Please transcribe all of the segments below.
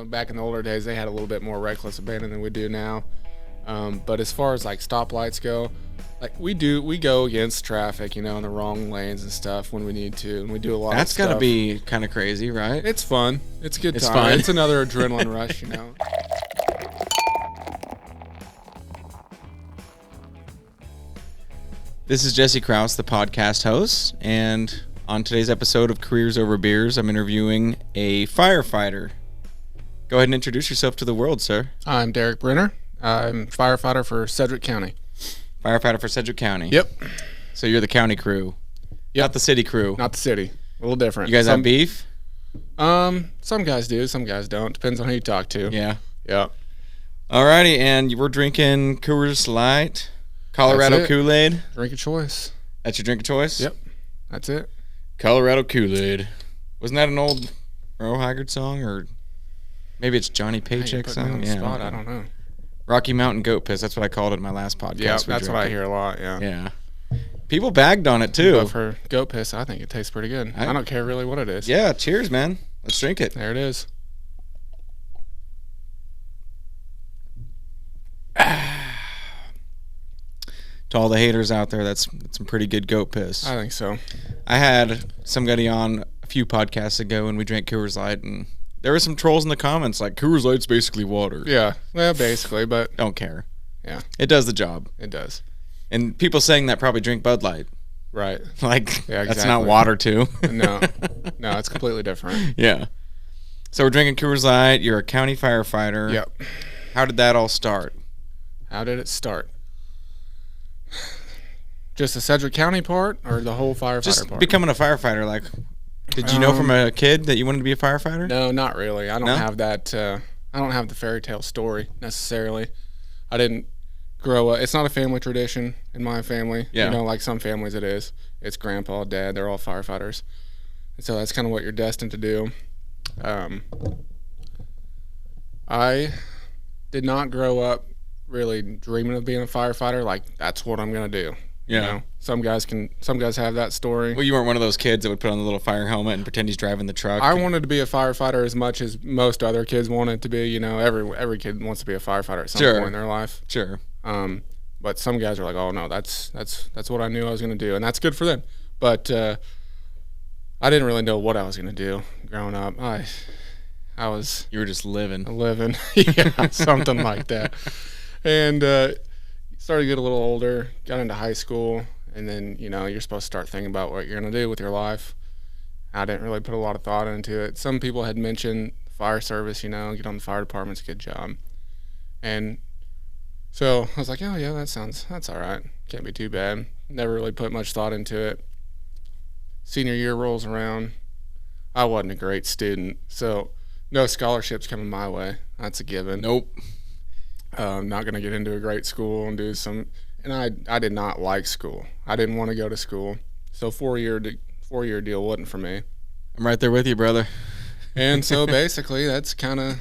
back in the older days, they had a little bit more reckless abandon than we do now. But as far as like stoplights go, like we go against traffic, in the wrong lanes and stuff when we need to, and we do a lot That's of stuff. gotta be kind of crazy, right? It's fun. It's a good It's time. fun. It's another adrenaline rush. This is Jesse Krause, the podcast host, and on today's episode of Careers Over Beers, I'm interviewing a firefighter. Go ahead and introduce yourself to the world, sir. I'm Derek Brenner. I'm firefighter for Sedgwick County. Firefighter for Sedgwick County. Yep. So you're the county crew, not the city crew. Not the city. A little different. You guys have beef? Some guys do, some guys don't. Depends on who you talk to. Yeah. Yep. Alrighty, and we're drinking Coors Light, Colorado Kool-Aid. Drink of choice. That's your drink of choice? Yep. That's it. Colorado Kool-Aid. Wasn't that an old Earl Haggard song, or maybe it's Johnny Paycheck song? On the spot. I don't know. Rocky Mountain Goat Piss. That's what I called it in my last podcast. Yeah, that's what I hear a lot. Yeah. Yeah. People bagged on it too. But for goat piss, I think it tastes pretty good. I don't care really what it is. Yeah. Cheers, man. Let's drink it. There it is. To all the haters out there, that's some pretty good goat piss. I think so. I had somebody on a few podcasts ago and we drank Coors Light, and there were some trolls in the comments like, Coors Light's basically water. Yeah, well, basically, but Don't care. yeah, It does the job. it does. And people saying that probably drink Bud Light. Right. Like, Yeah, that's not exactly. water too. No, it's completely different. Yeah. So we're drinking Coors Light. You're a county firefighter. Yep. How did that all start? How did it start? Just the Sedgwick County part, or the whole firefighter Just part? becoming a firefighter. Like, did you know from a kid that you wanted to be a firefighter? No, not really. I don't No? have that. I don't have the fairy tale story necessarily. I didn't grow up. It's not a family tradition in my family. Yeah. Like some families it is. It's grandpa, dad. They're all firefighters, and so that's kind of what you're destined to do. I did not grow up really dreaming of being a firefighter. Like, that's what I'm gonna do. Yeah. Some guys have that story. Well, you weren't one of those kids that would put on the little fire helmet and pretend he's driving the truck. I wanted to be a firefighter as much as most other kids wanted to be. Every kid wants to be a firefighter at some Sure. point in their life. Sure. But some guys are like, oh no, that's what I knew I was going to do, and that's good for them. But I didn't really know what I was going to do growing up. I was You were just living. living, yeah, something like that. And started to get a little older, got into high school, and then you're supposed to start thinking about what you're going to do with your life. I didn't really put a lot of thought into it. Some people had mentioned fire service, get on the fire department, it's a good job. And so I was like, oh yeah, that's all right. Can't be too bad. Never really put much thought into it. Senior year rolls around. I wasn't a great student, so no scholarships coming my way. That's a given. Nope. Not going to get into a great school and do some. And I did not like school. I didn't want to go to school. So four-year deal wasn't for me. I'm right there with you, brother. And so basically, that's kind of.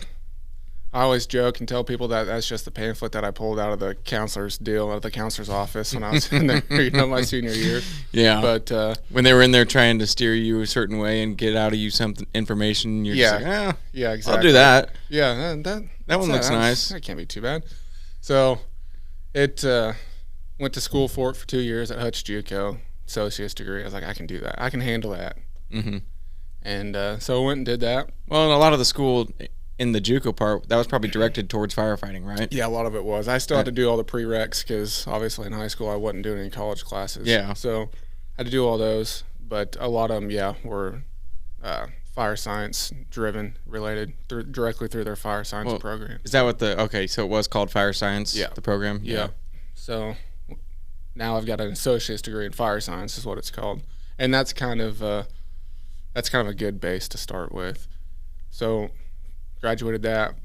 I always joke and tell people that that's just the pamphlet that I pulled out of the counselor's office when I was in there, my senior year. Yeah. But when they were in there trying to steer you a certain way and get out of you some information, you're just like, yeah, exactly. I'll do that. Yeah, That one looks nice. That can't be too bad. So it went to school for 2 years at Hutch JUCO, associate's degree. I was like, I can do that. I can handle that. Mm-hmm. And so I went and did that. Well, and a lot of the school in the JUCO part, that was probably directed towards firefighting, right? Yeah, a lot of it was. I still had to do all the prereqs because obviously in high school I wasn't doing any college classes. Yeah. So I had to do all those, but a lot of them, were fire science driven, related directly through their fire science program. Is that what so it was called Fire Science, the program? Yeah. So now I've got an associate's degree in fire science is what it's called. And that's kind of a good base to start with. So graduated that,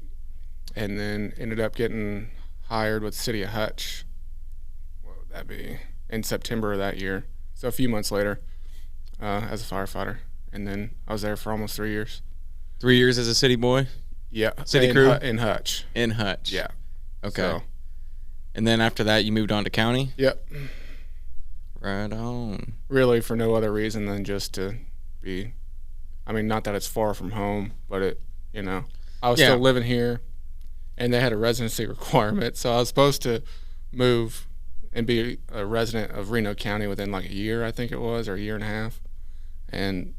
and then ended up getting hired with the city of Hutch. What would that be? In September of that year. So a few months later, as a firefighter. And then I was there for almost 3 years. 3 years as a city boy? Yeah. City crew? In Hutch. In Hutch. Yeah. Okay. So, and then after that, you moved on to county? yep. Right on. Really for no other reason than just to be, not that it's far from home, but I was still living here, and they had a residency requirement, so I was supposed to move and be a resident of Reno County within like a year, I think it was, or a year and a half. And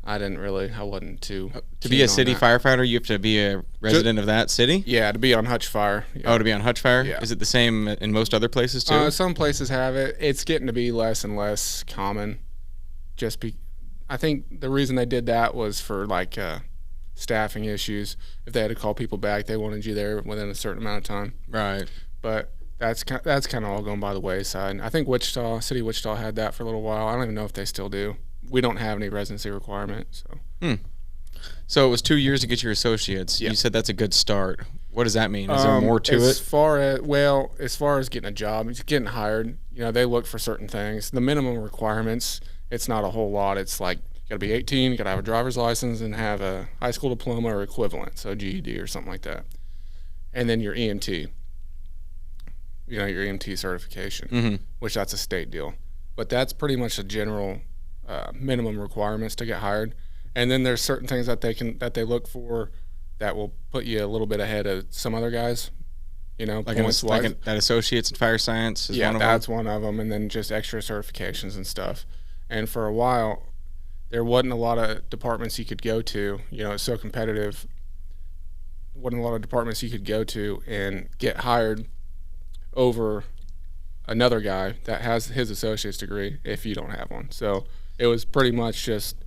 I wasn't too to be a city firefighter, you have to be a resident of that city? Yeah, to be on Hutch Fire. Yeah. Oh, to be on Hutch Fire? Yeah. Is it the same in most other places too? Some places have it. It's getting to be less and less common. I think the reason they did that was for like staffing issues. If they had to call people back, they wanted you there within a certain amount of time. Right. But that's kind of all going by the wayside. I think City of Wichita had that for a little while. I don't even know if they still do. We don't have any residency requirement. So it was 2 years to get your associates. Yeah. You said that's a good start. What does that mean? Is there more to it? As far as getting a job, getting hired, they look for certain things. The minimum requirements, it's not a whole lot. It's like you got to be 18, you got to have a driver's license, and have a high school diploma or equivalent, so GED or something like that. And then your EMT, your EMT certification, which that's a state deal. But that's pretty much the general minimum requirements to get hired. And then there's certain things that they look for that will put you a little bit ahead of some other guys. That associates in fire science is one of them? Yeah, that's one of them. And then just extra certifications and stuff. And for a while, there wasn't a lot of departments you could go to. It's so competitive. Wasn't a lot of departments you could go to and get hired over another guy that has his associate's degree if you don't have one. So it was pretty much just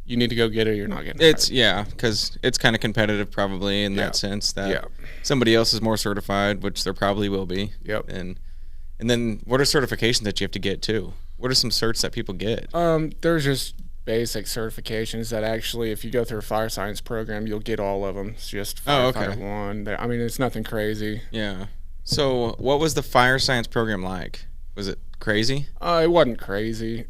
you need to go get it or you're not getting hired. Because it's kind of competitive probably in that sense that somebody else is more certified, which there probably will be. Yep. And then what are certifications that you have to get too? What are some certs that people get? There's just basic certifications that actually, if you go through a fire science program, you'll get all of them. It's just Firefighter 1. I mean, it's nothing crazy. Yeah. So what was the fire science program like? Was it crazy? It wasn't crazy.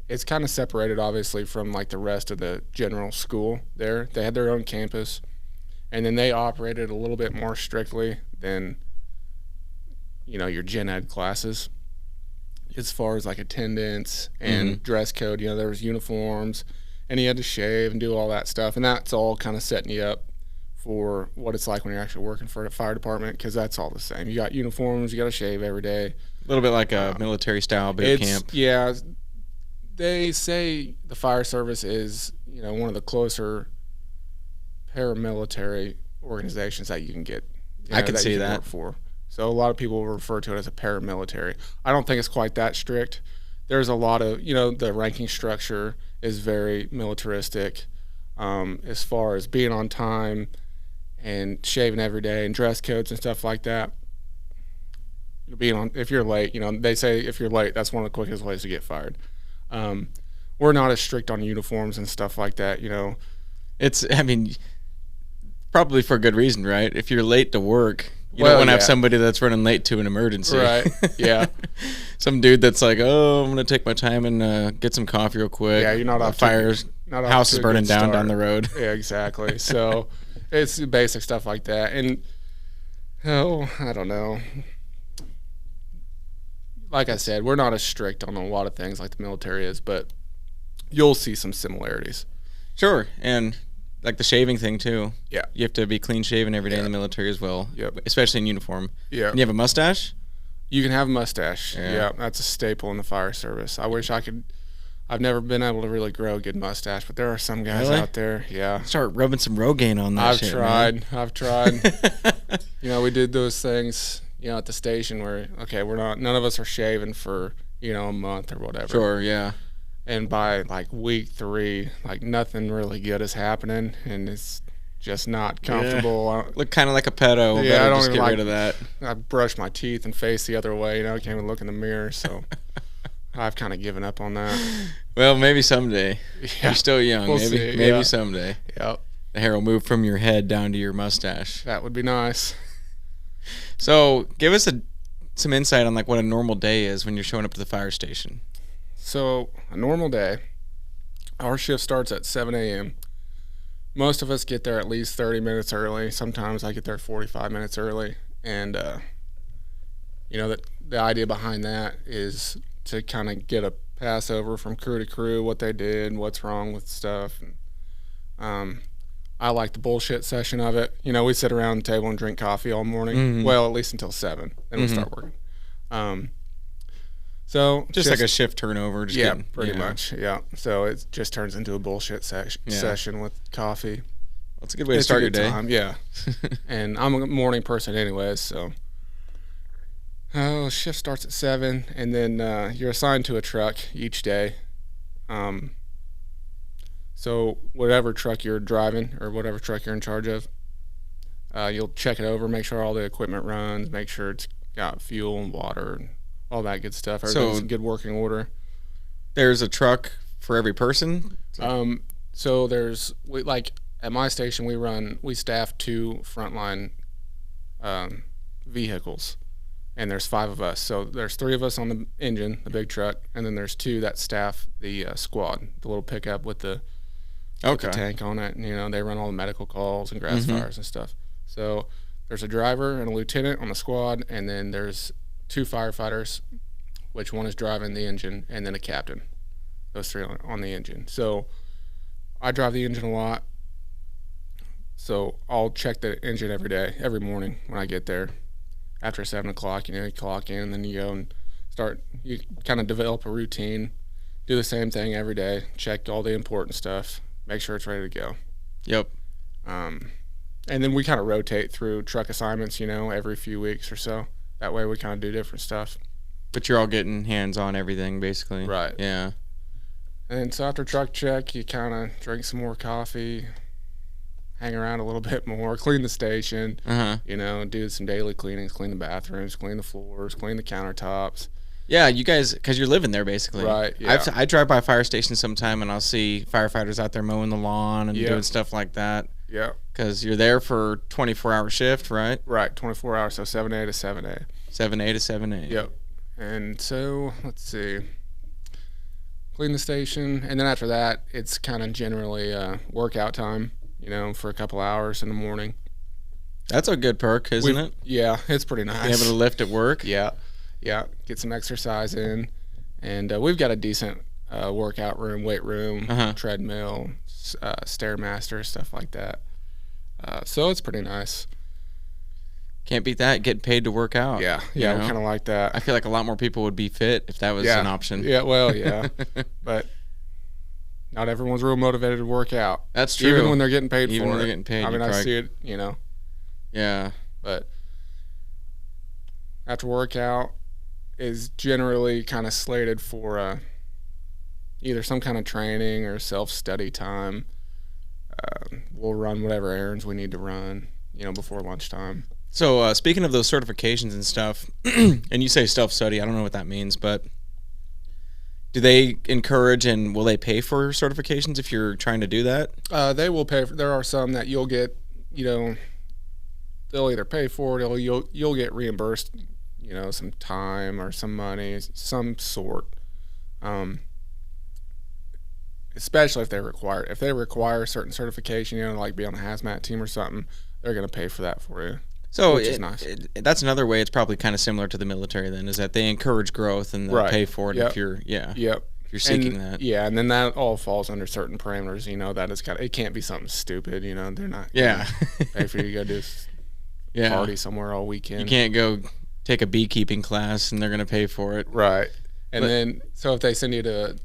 It's kind of separated, obviously, from like the rest of the general school there. They had their own campus, and then they operated a little bit more strictly than, your gen ed classes as far as like attendance and dress code. There was uniforms, and you had to shave and do all that stuff, and that's all kind of setting you up for what it's like when you're actually working for a fire department, because that's all the same. You got uniforms, you got to shave every day. A little bit like a military style boot camp. Yeah. They say the fire service is, one of the closer paramilitary organizations that you can get. I can see that. Work for. So a lot of people refer to it as a paramilitary. I don't think it's quite that strict. There's a lot of, the ranking structure is very militaristic as far as being on time and shaving every day and dress codes and stuff like that. If you're late, they say if you're late, that's one of the quickest ways to get fired. We're not as strict on uniforms and stuff like that, It's, probably for a good reason, right? If you're late to work, you don't want to have somebody that's running late to an emergency. Right, yeah. Some dude that's like, I'm going to take my time and get some coffee real quick. Yeah, you're not off house is burning down the road. Yeah, exactly. So it's basic stuff like that. And, I don't know. Like I said, we're not as strict on a lot of things like the military is, but you'll see some similarities. Sure, and like the shaving thing too. Yeah. You have to be clean shaven every day in the military as well. Yep. Especially in uniform. Yeah. And you have a mustache? You can have a mustache. Yeah. That's a staple in the fire service. I wish I could. I've never been able to really grow a good mustache, but there are some guys out there. Yeah. Start rubbing some Rogaine on that shit, man. I've tried. We did those things, at the station where, none of us are shaving for, a month or whatever. Sure, yeah. And by like week 3, like nothing really good is happening, and it's just not comfortable. Yeah. Look kind of like a pedo. Yeah, I don't just get rid of that. I brush my teeth and face the other way. I can't even look in the mirror, so I've kind of given up on that. Well, maybe someday. Yeah. You're still young. We'll maybe someday. Yep. The hair will move from your head down to your mustache. That would be nice. So, give us some insight on like what a normal day is when you're showing up to the fire station. So, a normal day, our shift starts at 7 a.m. Most of us get there at least 30 minutes early. Sometimes I get there 45 minutes early. And, the idea behind that is to kind of get a pass over from crew to crew, what they did, what's wrong with stuff. I like the bullshit session of it. We sit around the table and drink coffee all morning. Mm-hmm. Well, at least until 7. Then we start working. So just like a shift turnover. Just pretty much. Yeah. So it just turns into a bullshit session with coffee. That's a good way to start your day. Yeah. And I'm a morning person anyways, so. Shift starts at 7, and then you're assigned to a truck each day. So whatever truck you're driving or whatever truck you're in charge of, you'll check it over, make sure all the equipment runs, make sure it's got fuel and water and all that good stuff. Everything's in good working order. There's a truck for every person? So like at my station, we staff 2 frontline vehicles, and there's 5 of us. So there's 3 of us on the engine, the big truck, and then there's 2 that staff the squad, the little pickup with the tank on it. And, they run all the medical calls and grass fires and stuff. So there's a driver and a lieutenant on the squad, and then there's 2 firefighters, which one is driving the engine, and then a captain. Those 3 on the engine. So I drive the engine a lot. So I'll check the engine every morning when I get there. After 7 o'clock, you clock in, and then you go and you kind of develop a routine, do the same thing every day, check all the important stuff, make sure it's ready to go. Yep. And then we kind of rotate through truck assignments, every few weeks or so. That way we kind of do different stuff. But you're all getting hands on everything, basically. Right. Yeah. And so after truck check, you kind of drink some more coffee, hang around a little bit more, clean the station, do some daily cleanings, clean the bathrooms, clean the floors, clean the countertops. Yeah, you guys, because you're living there, basically. Right, yeah. I drive by fire stations sometime, and I'll see firefighters out there mowing the lawn and doing stuff like that. Yeah. Because you're there for 24-hour shift, right? Right, 24 hours, so 7A to 7A. 7A to 7A. Yep. And so, let's see. Clean the station, and then after that, it's kind of generally workout time, for a couple hours in the morning. That's a good perk, isn't it? Yeah, it's pretty nice. Being able to lift at work? Yeah. Get some exercise in. And we've got a decent workout room, weight room, treadmill, Stairmaster, stuff like that. So it's pretty nice. Can't beat that, getting paid to work out. Yeah, we kind of like that. I feel like a lot more people would be fit if that was an option. Yeah, well, yeah. But not everyone's real motivated to work out. That's true. Even when they're getting paid for it. Even when they're getting paid. I mean, I see it, Yeah. But after workout is generally kind of slated for either some kind of training or self-study time. We'll run whatever errands we need to run, before lunchtime. So speaking of those certifications and stuff, and you say self-study, I don't know what that means, but do they encourage and will they pay for certifications if you're trying to do that? They will pay for. There are some that you'll get, they'll either pay for it or you'll get reimbursed, some time or some money, some sort. Especially if they require a certain certification, like be on a hazmat team or something, they're going to pay for that for you. So which is nice. That's another way. It's probably kind of similar to the military then, is that they encourage growth and they'll pay for it if you're if you're seeking that. Yeah, and then that all falls under certain parameters. That is it can't be something stupid. They're not pay for you to go do party somewhere all weekend. You can't go take a beekeeping class and they're going to pay for it. Right. And then so if they send you to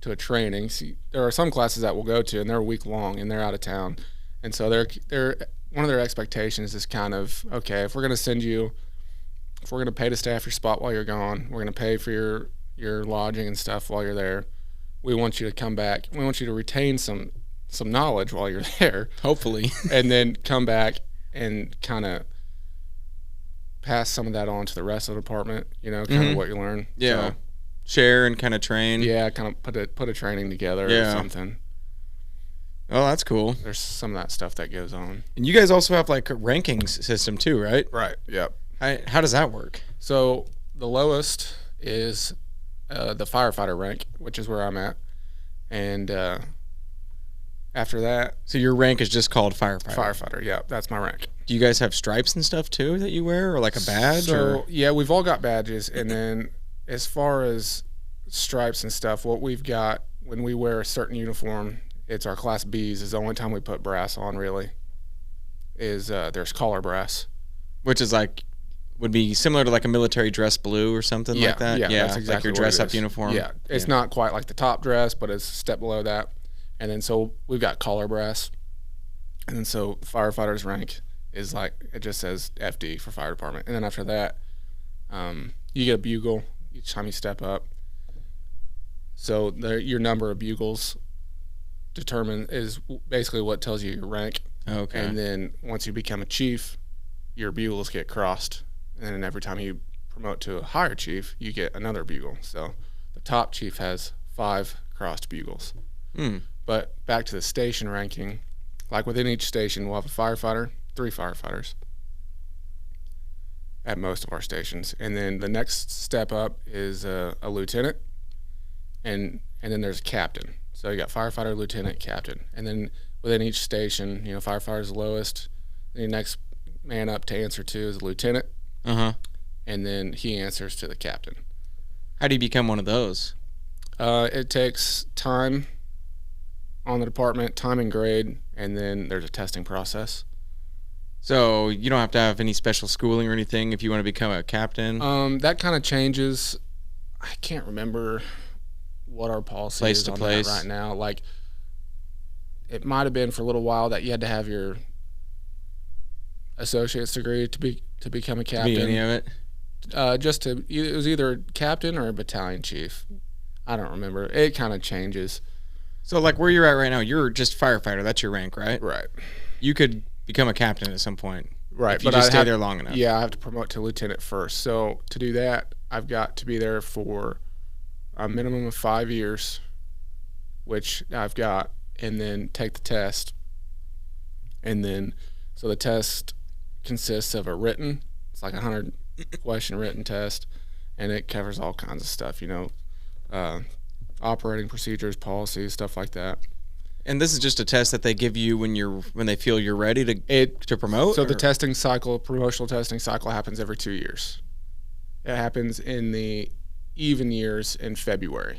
a training, there are some classes that we'll go to and they're a week long and they're out of town, and so they're one of their expectations is kind of, okay, if we're going to pay to staff your spot while you're gone, we're going to pay for your lodging and stuff while you're there, we want you to come back, we want you to retain some knowledge while you're there, hopefully, and then come back and kind of pass some of that on to the rest of the department, kind of what you learn. Yeah. So, share and kind of train. Yeah, kind of put a training together or something. Oh, that's cool. There's some of that stuff that goes on. And you guys also have like a rankings system too, right? Right. Yep. How does that work? So the lowest is the firefighter rank, which is where I'm at, and after that, so your rank is just called firefighter. Firefighter. Yeah, that's my rank. Do you guys have stripes and stuff too that you wear, or like a badge? Yeah, we've all got badges, and then as far as stripes and stuff, what we've got when we wear a certain uniform it's our Class Bs is the only time we put brass on, really, is there's collar brass. Which is like, would be similar to like a military dress blue or something like that? Yeah, that's exactly like your what dress it up is. uniform? Yeah, it's not quite like the top dress, but it's a step below that. And then so we've got collar brass. And then so firefighter's rank is like, it just says FD for fire department. And then after that, you get a bugle each time you step up. So your number of bugles is basically what tells you your rank. Okay. And then once you become a chief, your bugles get crossed. And then every time you promote to a higher chief, you get another bugle. So the top chief has 5 crossed bugles. But back to the station ranking, like within each station, we'll have a firefighter, 3 firefighters at most of our stations. And then the next step up is a lieutenant, and then there's a captain. So you got firefighter, lieutenant, captain. And then within each station, firefighter's the lowest. The next man up to answer to is a lieutenant. And then he answers to the captain. How do you become one of those? It takes time on the department, time and grade, and then there's a testing process. So you don't have to have any special schooling or anything if you want to become a captain? That kind of changes. I can't remember what our policy is on that right now. Like, it might have been for a little while that you had to have your associate's degree to become a captain. To be any of it? It was either captain or a battalion chief. I don't remember. It kind of changes. So like where you're at right now, you're just firefighter. That's your rank, right? Right. You could become a captain at some point. Right. If you just stay there long enough. Yeah, I have to promote to lieutenant first. So to do that, I've got to be there for a minimum of 5 years, which I've got, and then take the test. And then, so the test consists of a written, it's like a 100-question written test, and it covers all kinds of stuff, operating procedures, policies, stuff like that. And this is just a test that they give you when they feel you're ready to promote? So the testing cycle, promotional testing cycle, happens every 2 years. It happens in the even years in February.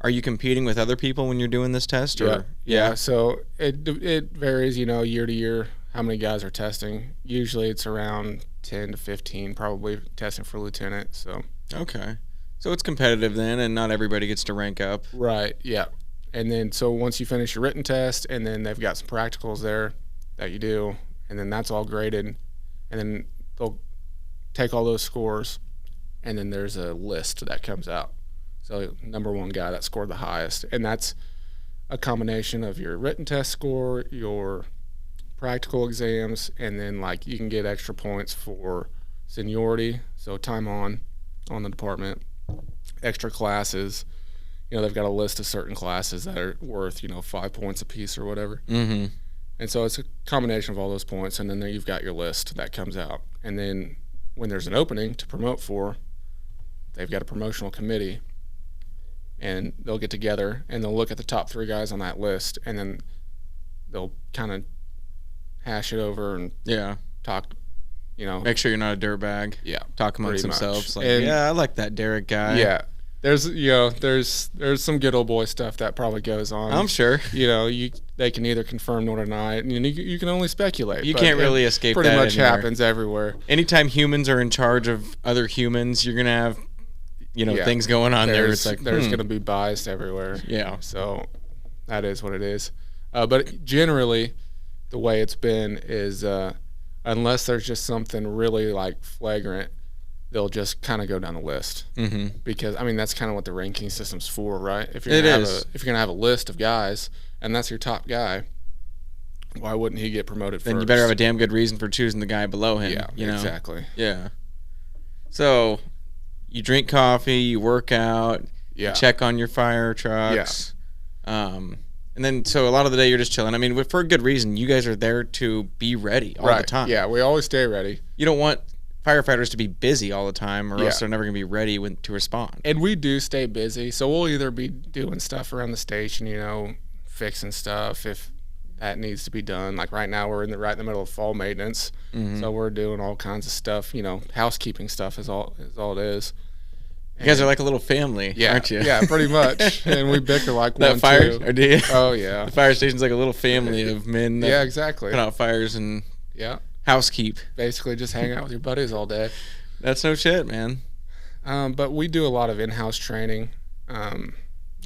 Are you competing with other people when you're doing this test? Yeah. So it varies, year to year, how many guys are testing. Usually it's around 10 to 15 probably testing for lieutenant. So okay. So it's competitive then, and not everybody gets to rank up. Right, yeah. And then so once you finish your written test, and then they've got some practicals there that you do, and then that's all graded, and then they'll take all those scores, and then there's a list that comes out. So number one guy that scored the highest, and that's a combination of your written test score, your practical exams, and then like you can get extra points for seniority, so time on the department, extra classes. They've got a list of certain classes that are worth 5 points a piece or whatever. Mm-hmm. And so it's a combination of all those points, and then you've got your list that comes out. And then when there's an opening to promote for, they've got a promotional committee, and they'll get together and they'll look at the top 3 guys on that list, and then they'll kind of hash it over and talk. Make sure you're not a dirtbag. Yeah, talk amongst themselves. Like, and, I like that Derek guy. Yeah, there's some good old boy stuff that probably goes on. I'm sure. They can either confirm nor deny it, and you can only speculate. You can't really escape that. Pretty much anywhere. Happens everywhere. Anytime humans are in charge of other humans, you're gonna have things going on there. It's like there's gonna be bias everywhere. Yeah. So that is what it is. But generally, the way it's been is unless there's just something really like flagrant, they'll just kind of go down the list. Mm-hmm. Because that's kind of what the ranking system's for, right? If you're gonna have a list of guys and that's your top guy, why wouldn't he get promoted then first? You better have a damn good reason for choosing the guy below him. Yeah, exactly. Yeah. So you drink coffee, you work out, you check on your fire trucks. Yeah. And then, so a lot of the day you're just chilling. For a good reason. You guys are there to be ready all the time. Yeah, we always stay ready. You don't want firefighters to be busy all the time, or else they're never going to be ready to respond. And we do stay busy, so we'll either be doing stuff around the station, fixing stuff if that needs to be done. Like right now, we're right in the middle of fall maintenance, so we're doing all kinds of stuff. Housekeeping stuff is all it is. You guys are like a little family, aren't you? Yeah, pretty much. And we bicker like that one, fire, too. Or do you? Oh, yeah. The fire station's like a little family of men that exactly. put out fires and housekeep. Basically just hang out with your buddies all day. That's no shit, man. But we do a lot of in-house training.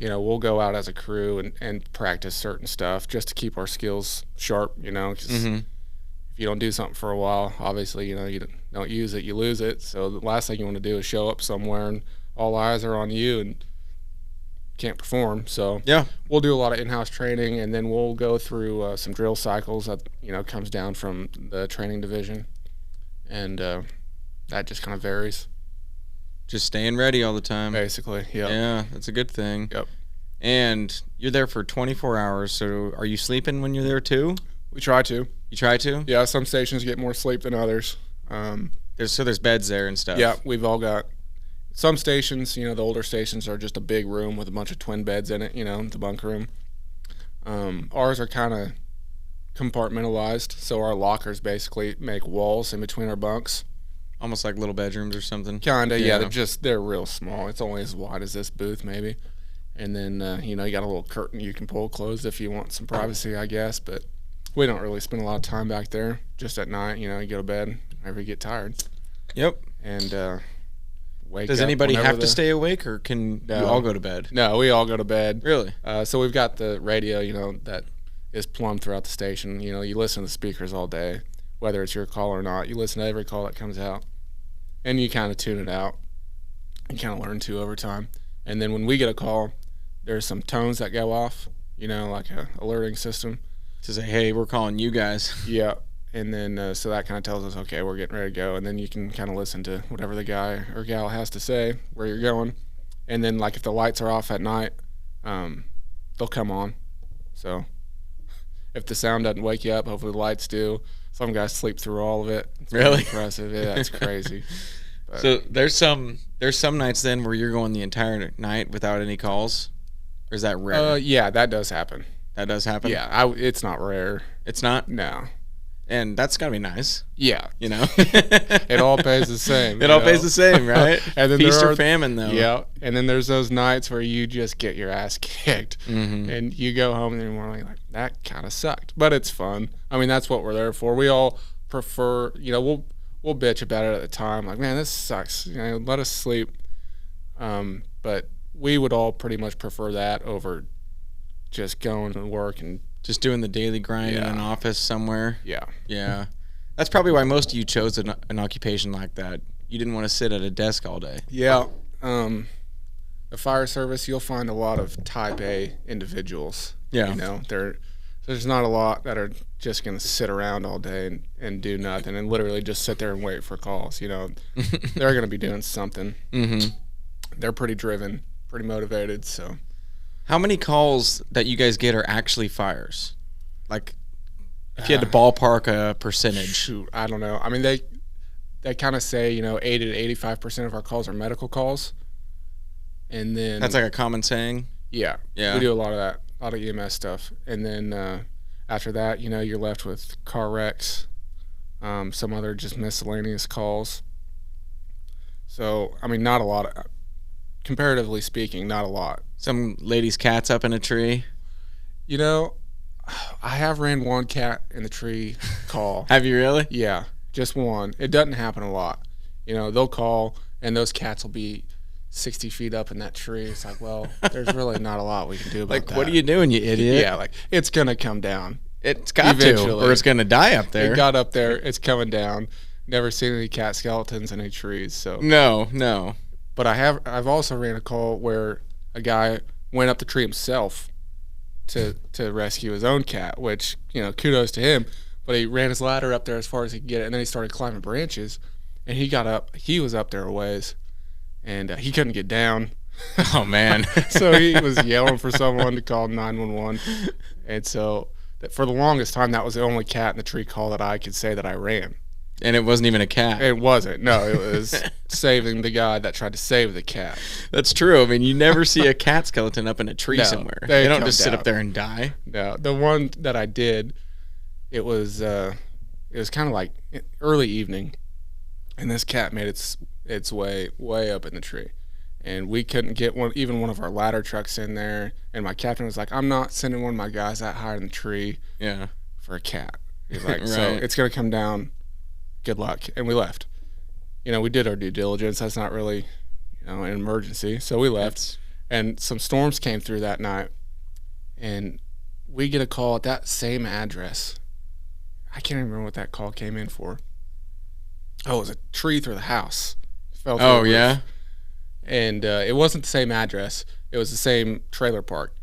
We'll go out as a crew and practice certain stuff just to keep our skills sharp, 'cause if you don't do something for a while, obviously, you don't use it, you lose it. So the last thing you want to do is show up somewhere and all eyes are on you and can't perform. So we'll do a lot of in-house training, and then we'll go through some drill cycles that comes down from the training division, and that just kind of varies. Just staying ready all the time, basically. Yeah, that's a good thing. And you're there for 24 hours, so are you sleeping when you're there too? We try to. You try to? Yeah, some stations get more sleep than others. There's beds there and stuff. Yeah, we've all got some stations. The older stations are just a big room with a bunch of twin beds in it. The bunk room. Ours are kind of compartmentalized, so our lockers basically make walls in between our bunks. Almost like little bedrooms or something. Kinda, yeah. They're real small. It's only as wide as this booth, maybe. And then you got a little curtain you can pull closed if you want some privacy, I guess. But we don't really spend a lot of time back there. Just at night, you go to bed whenever you get tired. Yep. And wake up. Does anybody have to stay awake, or can you all go to bed? No, we all go to bed. Really? So we've got the radio, that is plumbed throughout the station. You listen to the speakers all day, whether it's your call or not. You listen to every call that comes out, and you kind of tune it out. You kind of learn to over time. And then when we get a call, there's some tones that go off, like a alerting system. To say, hey, we're calling you guys. Yeah. And then so that kind of tells us, okay, we're getting ready to go. And then you can kind of listen to whatever the guy or gal has to say, where you're going. And then, like, if the lights are off at night, they'll come on. So if the sound doesn't wake you up, hopefully the lights do. Some guys sleep through all of it. It's really impressive. Yeah, it's crazy. But, so there's some nights then where you're going the entire night without any calls, or is that rare? Yeah, that does happen. That does happen. Yeah, it's not rare. It's not. No. And that's gotta be nice. Yeah. It all pays the same. It all pays the same, right? And then feast or famine, though. Yeah. And then there's those nights where you just get your ass kicked, and you go home in the morning like, that kind of sucked, but it's fun. I mean, that's what we're there for. We all prefer, we'll bitch about it at the time, like, man, this sucks. Let us sleep. But we would all pretty much prefer that over just going to work and just doing the daily grind in an office somewhere. Yeah. That's probably why most of you chose an occupation like that. You didn't want to sit at a desk all day. Yeah. The fire service, you'll find a lot of type A individuals. Yeah. There's not a lot that are just going to sit around all day and do nothing and literally just sit there and wait for calls. They're going to be doing something. They're pretty driven, pretty motivated, so. How many calls that you guys get are actually fires? Like, if you had to ballpark a percentage. Shoot, I don't know. I mean, they kind of say, 80 to 85% of our calls are medical calls. And then... That's like a common saying? Yeah. We do a lot of that, a lot of EMS stuff. And then after that, you're left with car wrecks, some other just miscellaneous calls. So, I mean, not a lot of... Comparatively speaking, not a lot. Some lady's cat's up in a tree. I have ran one cat in the tree call. Have you really? Yeah, just one. It doesn't happen a lot. They'll call, and those cats will be 60 feet up in that tree. It's like, well, there's really not a lot we can do about that. What are you doing, you idiot? Yeah, like, it's going to come down. It's got eventually. To, or it's going to die up there. It got up there. It's coming down. Never seen any cat skeletons in any trees. So No. But I've also ran a call where a guy went up the tree himself to rescue his own cat, which, kudos to him. But he ran his ladder up there as far as he could get it, and then he started climbing branches. And he got up. He was up there a ways, and he couldn't get down. Oh, man. So he was yelling for someone to call 911. And so for the longest time, that was the only cat in the tree call that I could say that I ran. And it wasn't even a cat. It wasn't. No, it was saving the guy that tried to save the cat. That's true. I mean, you never see a cat skeleton up in a tree somewhere. They don't just sit up there and die. No, the one that I did, it was kind of like early evening, and this cat made its way up in the tree, and we couldn't get even one of our ladder trucks in there. And my captain was like, I'm not sending one of my guys that high in the tree for a cat. He's like, so it's going to come down. Good luck. And we left. We did our due diligence. That's not really, an emergency. So we left. And some storms came through that night. And we get a call at that same address. I can't even remember what that call came in for. Oh, it was a tree through the house. Fell through the roof. And it wasn't the same address. It was the same trailer park.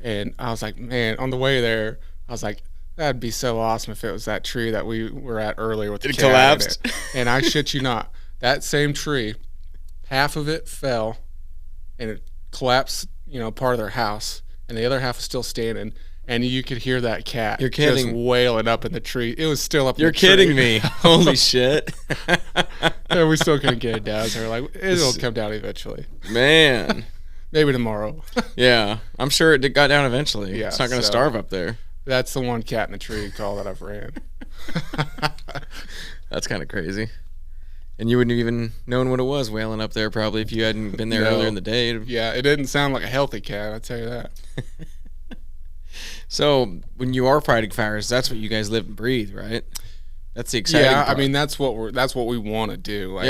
And I was like, man, on the way there, I was like, that'd be so awesome if it was that tree that we were at earlier with the cat. It collapsed. And I shit you not, that same tree, half of it fell and it collapsed, part of their house, and the other half was still standing. And you could hear that cat just wailing up in the tree. It was still up in the tree. You're kidding me. Holy shit. And we still couldn't get it down. So we're like, it'll come down eventually. Man. Maybe tomorrow. Yeah. I'm sure it got down eventually. Yeah, it's not going to starve up there. That's the one cat in the tree call that I've ran. That's kind of crazy. And you wouldn't have even known what it was wailing up there probably if you hadn't been there earlier in the day. Yeah, it didn't sound like a healthy cat, I'll tell you that. So when you are fighting fires, that's what you guys live and breathe, right? That's the exciting part. I mean, that's what we want to do. Like,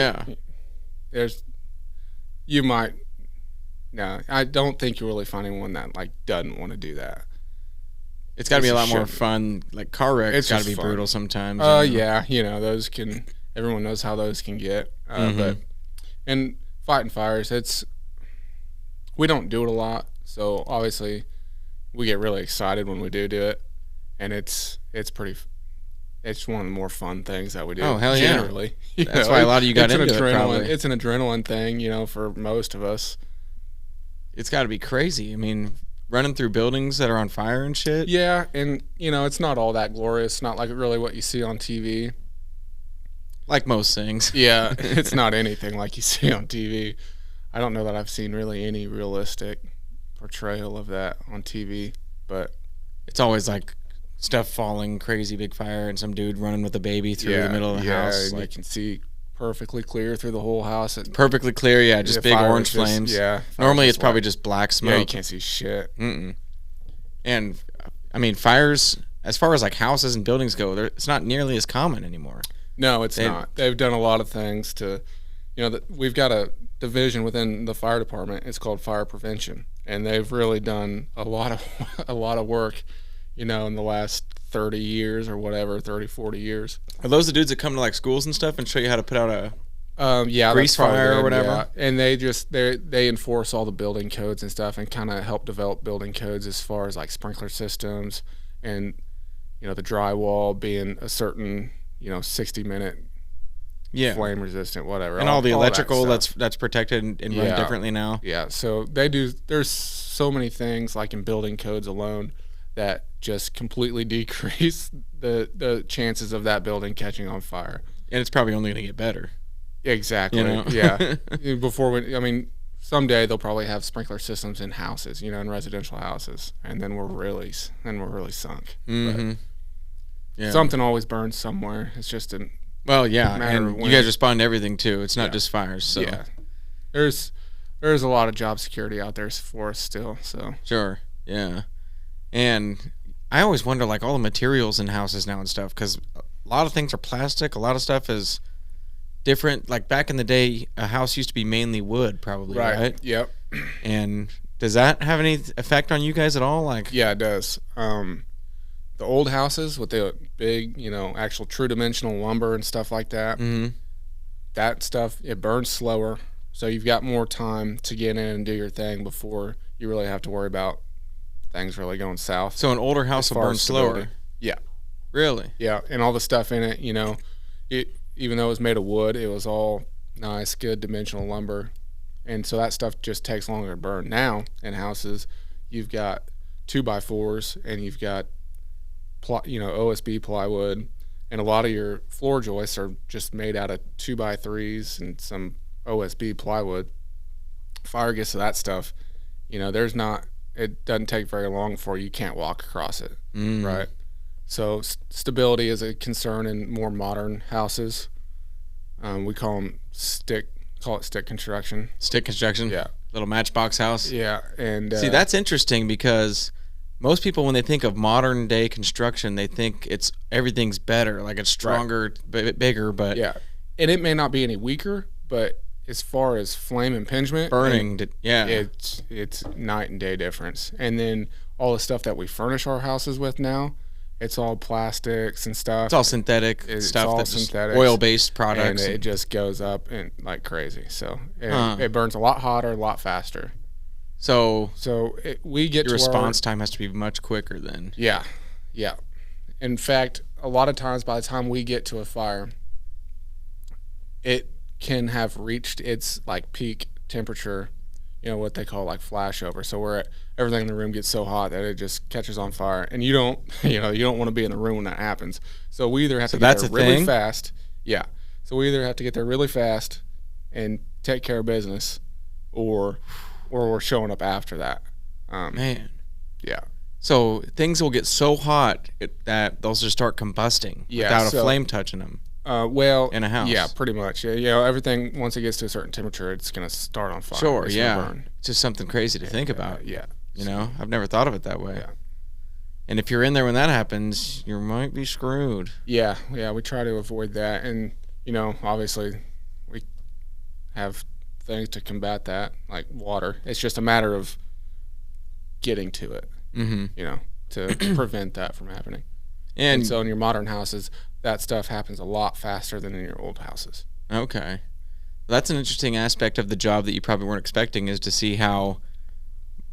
I don't think you'll really find anyone that doesn't want to do that. It's got to be a lot more fun. Like car wrecks got to be brutal sometimes. Yeah, those everyone knows how those can get. But and fighting fires, we don't do it a lot, so obviously we get really excited when we do it, and it's one of the more fun things that we do. Oh, hell yeah. Generally. That's why a lot of you got into it, probably. It's an adrenaline thing, for most of us. It's got to be crazy. I mean, running through buildings that are on fire and shit. Yeah, and, it's not all that glorious. Not like really what you see on TV. Like most things. Yeah, it's not anything like you see on TV. I don't know that I've seen really any realistic portrayal of that on TV, but it's always like stuff falling, crazy big fire, and some dude running with a baby through the middle of the house. Yeah, you can see perfectly clear through the whole house. Perfectly clear, just big orange flames. Normally it's probably just black smoke. Yeah, you can't see shit. And I mean, fires, as far as like houses and buildings go, it's not nearly as common anymore. No, it's not. They've done a lot of things to, we've got a division within the fire department. It's called fire prevention, and they've really done a lot of work, in the last 30 years or whatever, 30, 40 years. Are those the dudes that come to like schools and stuff and show you how to put out a grease fire or whatever? Yeah. And they enforce all the building codes and stuff, and kind of help develop building codes as far as like sprinkler systems and, the drywall being a certain, 60-minute flame resistant, whatever. And all the electrical that's protected and run differently now. Yeah, so there's so many things like in building codes alone that just completely decrease the chances of that building catching on fire. And it's probably only going to get better. Exactly. Yeah. Someday they'll probably have sprinkler systems in houses, in residential houses, and then we're really sunk. Something always burns somewhere. It's just and you guys respond to everything too. It's not just fires. So there's a lot of job security out there for us still. So sure, yeah. And I always wonder, like, all the materials in houses now and stuff, because a lot of things are plastic. A lot of stuff is different. Like, back in the day, a house used to be mainly wood, probably, right? Yep. And does that have any effect on you guys at all? Like, yeah, it does. The old houses with the big, actual true dimensional lumber and stuff like that, that stuff, it burns slower. So you've got more time to get in and do your thing before you really have to worry about things really going south. So an older house will burn slower? Yeah. Really? Yeah, and all the stuff in it, even though it was made of wood, it was all nice, good dimensional lumber. And so that stuff just takes longer to burn. Now, in houses, you've got 2x4s and you've got, OSB plywood, and a lot of your floor joists are just made out of 2x3s and some OSB plywood. Fire gets to that stuff, it doesn't take very long before you can't walk across it, right? So stability is a concern in more modern houses. We call them call it stick construction. Stick construction? Yeah. Little matchbox house? Yeah. And see, that's interesting because most people, when they think of modern day construction, they think everything's better, like it's stronger, bigger, but yeah. And it may not be any weaker, but as far as flame impingement, burning, it's night and day difference. And then all the stuff that we furnish our houses with now, it's all plastics and stuff. It's all synthetic stuff. That's oil-based products, and it just goes up and like crazy. So it burns a lot hotter, a lot faster. So we get your response time has to be much quicker then. Yeah. In fact, a lot of times by the time we get to a fire, it can have reached its like peak temperature, what they call like flashover. So where everything in the room gets so hot that it just catches on fire, and you don't want to be in the room when that happens. So we either have to get there really fast. Yeah. So we either have to get there really fast and take care of business, or we're showing up after that. Man. Yeah. So things will get so hot that they'll just start combusting without a flame touching them. In a house. Yeah, pretty much. Yeah, everything, once it gets to a certain temperature, it's going to start on fire. Sure, burn. It's just something crazy to think about. Yeah. I've never thought of it that way. Yeah. And if you're in there when that happens, you might be screwed. Yeah, we try to avoid that. And, obviously we have things to combat that, like water. It's just a matter of getting to it, to prevent that from happening. And so in your modern houses, that stuff happens a lot faster than in your old houses. Okay. That's an interesting aspect of the job that you probably weren't expecting, is to see how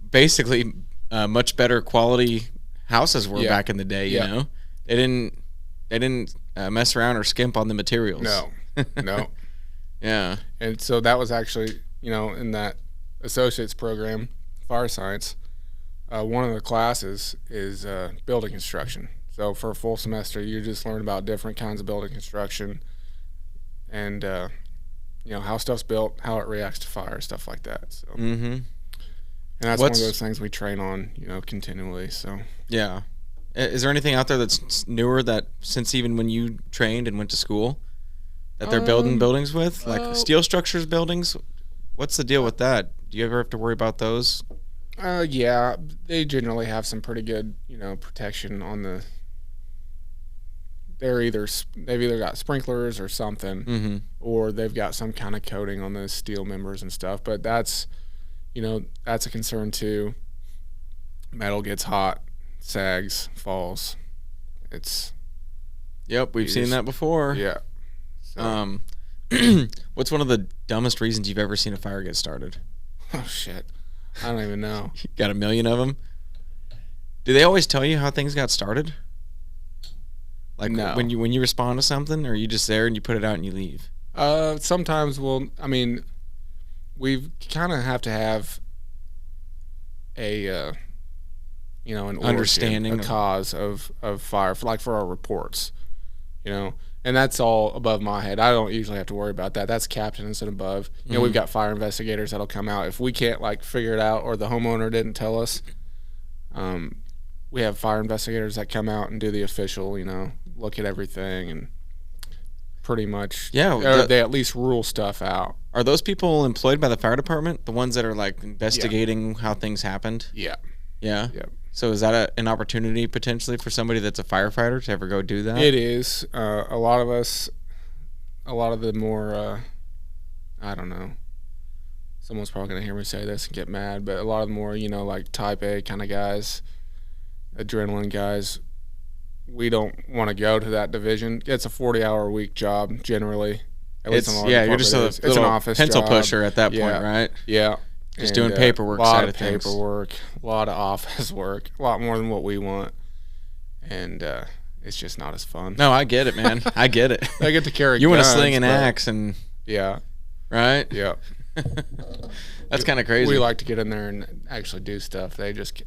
basically much better quality houses were back in the day, you know? They didn't mess around or skimp on the materials. No. Yeah. And so that was actually, in that associate's program, fire science, one of the classes is building construction. So for a full semester, you just learn about different kinds of building construction, and how stuff's built, how it reacts to fire, stuff like that. So, and that's one of those things we train on, continually. So yeah, is there anything out there that's newer that since even when you trained and went to school that they're building buildings with, like steel structures buildings? What's the deal with that? Do you ever have to worry about those? Yeah, they generally have some pretty good, protection on the. They've either got sprinklers or something, or they've got some kind of coating on the steel members and stuff. But that's a concern too. Metal gets hot, sags, falls. We've seen that before. Yeah. So. What's one of the dumbest reasons you've ever seen a fire get started? Oh shit, I don't even know. You got a million of them? Do they always tell you how things got started? Like no. when you respond to something, or are you just there and you put it out and you leave? Sometimes we kind of have to have a an understanding, a cause of fire, for our reports, and that's all above my head. I don't usually have to worry about that. That's captains and above. We've got fire investigators that'll come out if we can't figure it out, or the homeowner didn't tell us. We have fire investigators that come out and do the official, look at everything and pretty much, they at least rule stuff out. Are those people employed by the fire department? The ones that are investigating how things happened? Yeah. Yeah? Yep. So is that an opportunity potentially for somebody that's a firefighter to ever go do that? It is. A lot of the more, I don't know, someone's probably going to hear me say this and get mad, but a lot of the more, type A kind of guys, adrenaline guys, we don't want to go to that division. It's a 40-hour-a-week job generally. You're just it's an office pencil job. Pusher at that point, right? Yeah. Just doing paperwork side of things. A lot of office work, a lot more than what we want. And it's just not as fun. No, I get it, man. I get it. I get to carry you want to sling an axe and... Yeah. Right? Yeah. That's kind of crazy. We like to get in there and actually do stuff. They just...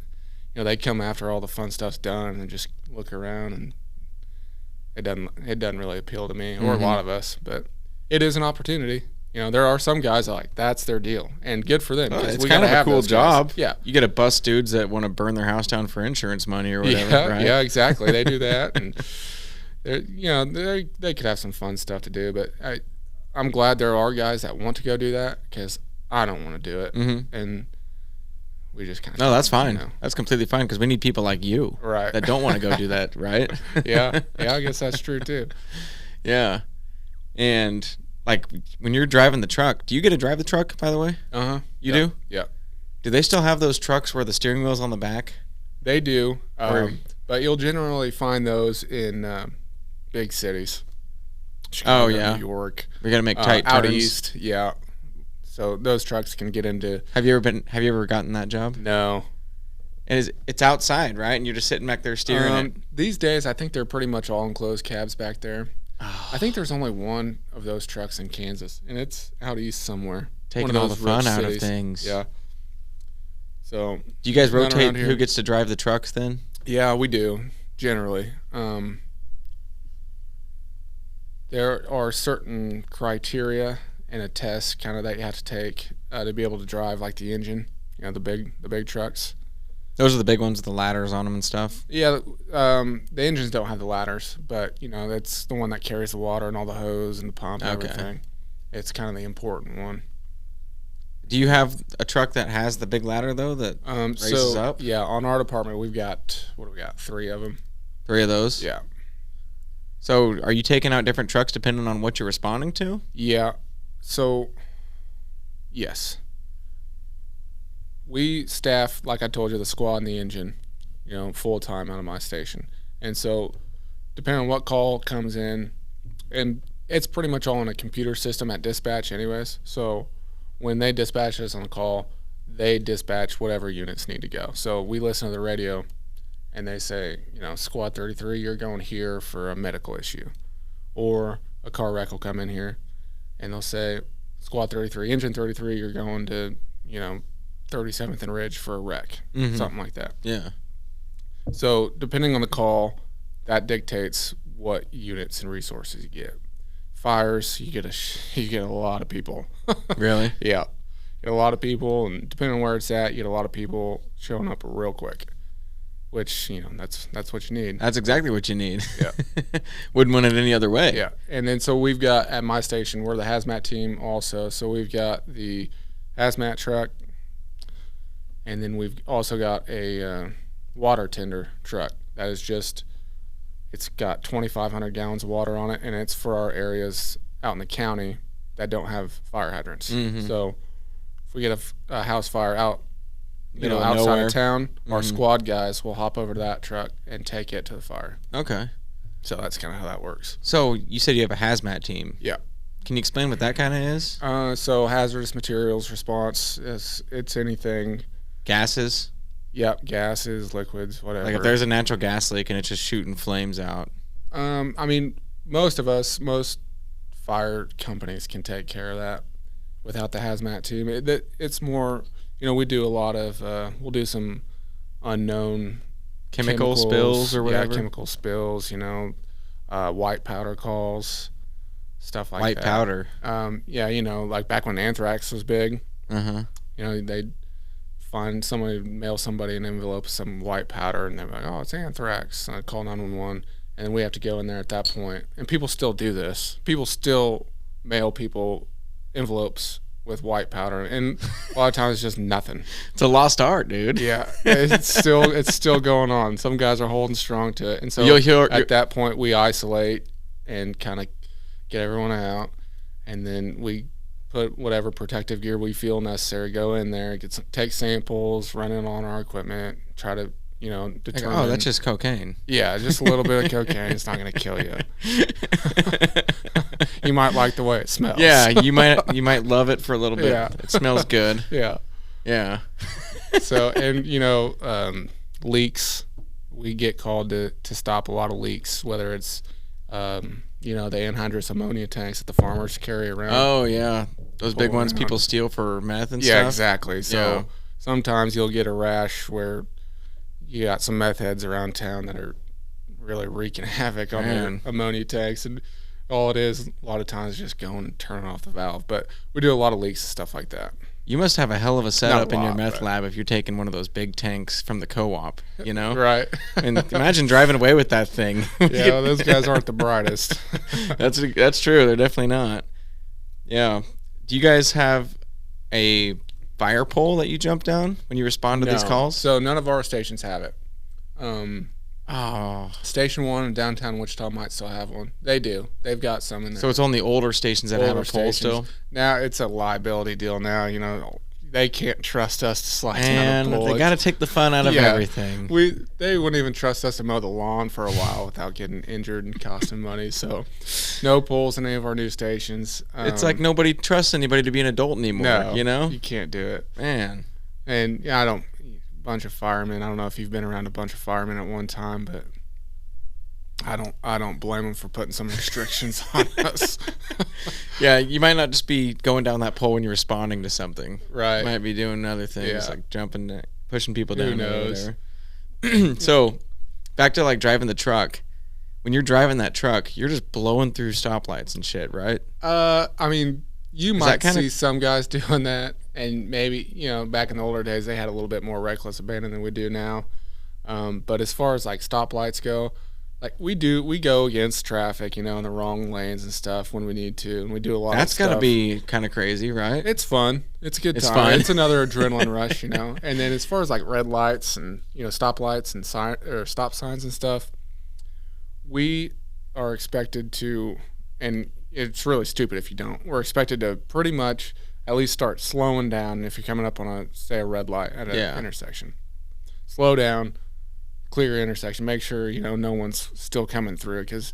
they come after all the fun stuff's done and just look around, and it doesn't really appeal to me or a lot of us, but it is an opportunity. There are some guys that's their deal, and good for them. It's kind of a cool job. Yeah, you get to bust dudes that want to burn their house down for insurance money or whatever. Right? Yeah, exactly. They do that, and they could have some fun stuff to do. But I'm glad there are guys that want to go do that because I don't want to do it. And we just kind of no, that's fine. That's completely fine because we need people like you, right, that don't want to go do that, right? Yeah, I guess that's true too. Yeah, and like when you're driving the truck, do you get to drive the truck? By the way, you do. Yeah. Do they still have those trucks where the steering wheel's on the back? They do, but you'll generally find those in big cities. Chicago, New York. We got to make tight turns. Out east, yeah. So those trucks can get into. Have you ever gotten that job? No. And it's outside, right? And you're just sitting back there steering it. These days, I think they're pretty much all enclosed cabs back there. Oh. I think there's only one of those trucks in Kansas, and it's out east somewhere. Taking all the fun out of things. Yeah. So. Do you guys rotate who gets to drive the trucks then? Yeah, we do generally. There are certain criteria and a test kind of that you have to take to be able to drive like the engine, the big trucks. Those are the big ones with the ladders on them and stuff. Yeah, the engines don't have the ladders, but that's the one that carries the water and all the hose and the pump and everything. It's kind of the important one. Do you have a truck that has the big ladder though that raises up? Yeah, on our department we've got 3 of them. 3 of those? Yeah. So are you taking out different trucks depending on what you're responding to? Yeah. So, yes. We staff, like I told you, the squad and the engine, full time out of my station. And so, depending on what call comes in, and it's pretty much all in a computer system at dispatch anyways. So, when they dispatch us on a call, they dispatch whatever units need to go. So, we listen to the radio, and they say, Squad 33, you're going here for a medical issue. Or a car wreck will come in here. And they'll say, Squad 33, Engine 33, you're going to, 37th and Ridge for a wreck, something like that. Yeah. So depending on the call, that dictates what units and resources you get. Fires, you get a lot of people. Really? Yeah. You get a lot of people, and depending on where it's at, you get a lot of people showing up real quick. Which, that's what you need. That's exactly what you need. Yeah. Wouldn't want it any other way. Yeah. And then so we've got, at my station, we're the hazmat team also. So we've got the hazmat truck, and then we've also got a water tender truck that is it's got 2,500 gallons of water on it, and it's for our areas out in the county that don't have fire hydrants. So if we get a house fire out, outside of town, our squad guys will hop over to that truck and take it to the fire. Okay. So that's kind of how that works. So you said you have a hazmat team. Yeah. Can you explain what that kind of is? So hazardous materials response, it's anything. Gases? Yep, gases, liquids, whatever. Like if there's a natural gas leak and it's just shooting flames out. Most fire companies can take care of that without the hazmat team. It's more... we do a lot of, we'll do some unknown chemical spills or whatever. Yeah, chemical spills, white powder calls, stuff like that. White powder. Like back when anthrax was big, they'd mail somebody an envelope with some white powder, and they're like, oh, it's anthrax. And I'd call 911, and we have to go in there at that point. And people still do this. People still mail people envelopes with white powder, and a lot of times it's just nothing. It's a lost art, dude. Yeah, it's still going on. Some guys are holding strong to it, and so at that point we isolate and kind of get everyone out, and then we put whatever protective gear we feel necessary, go in there, take samples, run it on our equipment, try to determine. Oh, that's just cocaine. Yeah, just a little bit of cocaine. It's not going to kill you. You might like the way it smells. Yeah, you might love it for a little bit. Yeah. It smells good. Yeah. Yeah. So, and leaks, we get called to stop a lot of leaks, whether it's the anhydrous ammonia tanks that the farmers carry around. Oh yeah, those big ones people steal for meth and stuff. Yeah, exactly. So sometimes you'll get a rash where you got some meth heads around town that are really wreaking havoc on their ammonia tanks, and all it is a lot of times just going and turning off the valve. But we do a lot of leaks and stuff like that. You must have a hell of a setup in your meth lab if you're taking one of those big tanks from the co-op, Right. And imagine driving away with that thing. Yeah, those guys aren't the brightest. That's true. They're definitely not. Yeah. Do you guys have a fire pole that you jump down when you respond to these calls? So none of our stations have it. Oh. Station 1 in downtown Wichita might still have one. They do. They've got some in there. So it's only older stations that have a pole still? Now it's a liability deal now. They can't trust us to slide down a pole. They got to take the fun out of everything. They wouldn't even trust us to mow the lawn for a while without getting injured and costing money. So no poles in any of our new stations. It's like nobody trusts anybody to be an adult anymore. No, you can't do it. Man. And I don't. Bunch of firemen. I don't know if you've been around a bunch of firemen at one time, but I don't blame them for putting some restrictions on us. Yeah, you might not just be going down that pole when you're responding to something. Right. You might be doing other things like jumping, pushing people down. Who knows? So, back to like driving the truck. When you're driving that truck, you're just blowing through stoplights and shit, right? I mean, you might see some guys doing that. And maybe, back in the older days, they had a little bit more reckless abandon than we do now. But as far as like stoplights go, like we go against traffic, in the wrong lanes and stuff when we need to, and we do a lot. That's of stuff. Gotta be kind of crazy, right? It's fun. It's a good time. Fun. It's another adrenaline rush, And then as far as like red lights and stoplights and stop signs and stuff, we are expected to, and it's really stupid if you don't. We're expected to pretty much at least start slowing down if you're coming up on a red light at an intersection. Slow down, clear your intersection, make sure no one's still coming through, because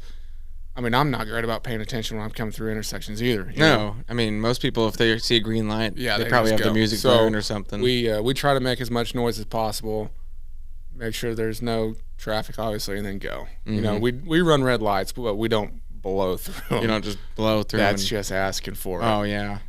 I'm not great about paying attention when I'm coming through intersections either. No, most people, if they see a green light, they probably have their music blaring or something. We try to make as much noise as possible, make sure there's no traffic obviously, and then go. Mm-hmm. We run red lights, but we don't blow through them. You don't just blow through. That's just asking for it. Oh yeah.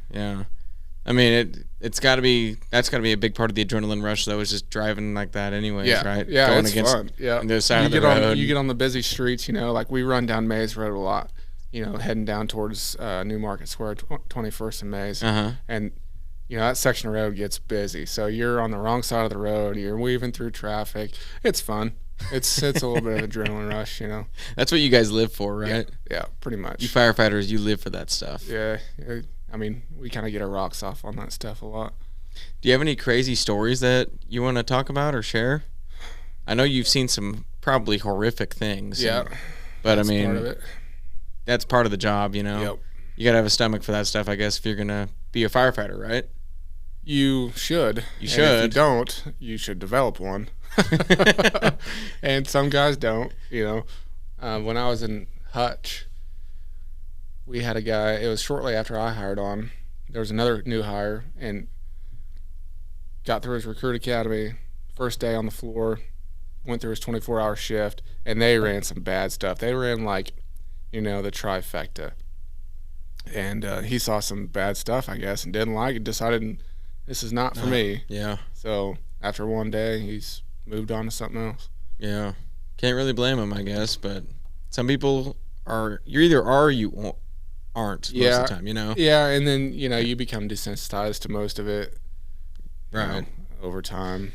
That's got to be a big part of the adrenaline rush, though, is just driving like that anyways, right? Yeah, going it's fun. Yeah, the side of the road. You get on the busy streets, like we run down Mays Road a lot, heading down towards New Market Square, 21st and Mays, and that section of road gets busy. So you're on the wrong side of the road. You're weaving through traffic. It's fun. It's a little bit of adrenaline rush, That's what you guys live for, right? Yeah, pretty much. You firefighters, you live for that stuff. Yeah. We kind of get our rocks off on that stuff a lot. Do you have any crazy stories that you want to talk about or share? I know you've seen some probably horrific things. Yeah. But that's part of it. That's part of the job, Yep. You got to have a stomach for that stuff, I guess, if you're going to be a firefighter, right? You should. You should. And if you don't, you should develop one. And some guys don't, When I was in Hutch, we had a guy, it was shortly after I hired on. There was another new hire, and got through his recruit academy, first day on the floor, went through his 24-hour shift, and they ran some bad stuff. They ran the trifecta. And he saw some bad stuff, I guess, and didn't like it, decided this is not for me. Yeah. So after one day, he's moved on to something else. Yeah. Can't really blame him, I guess, but some people you either are or you aren't most of the time, Yeah, and then, you become desensitized to most of it. Right. Over time.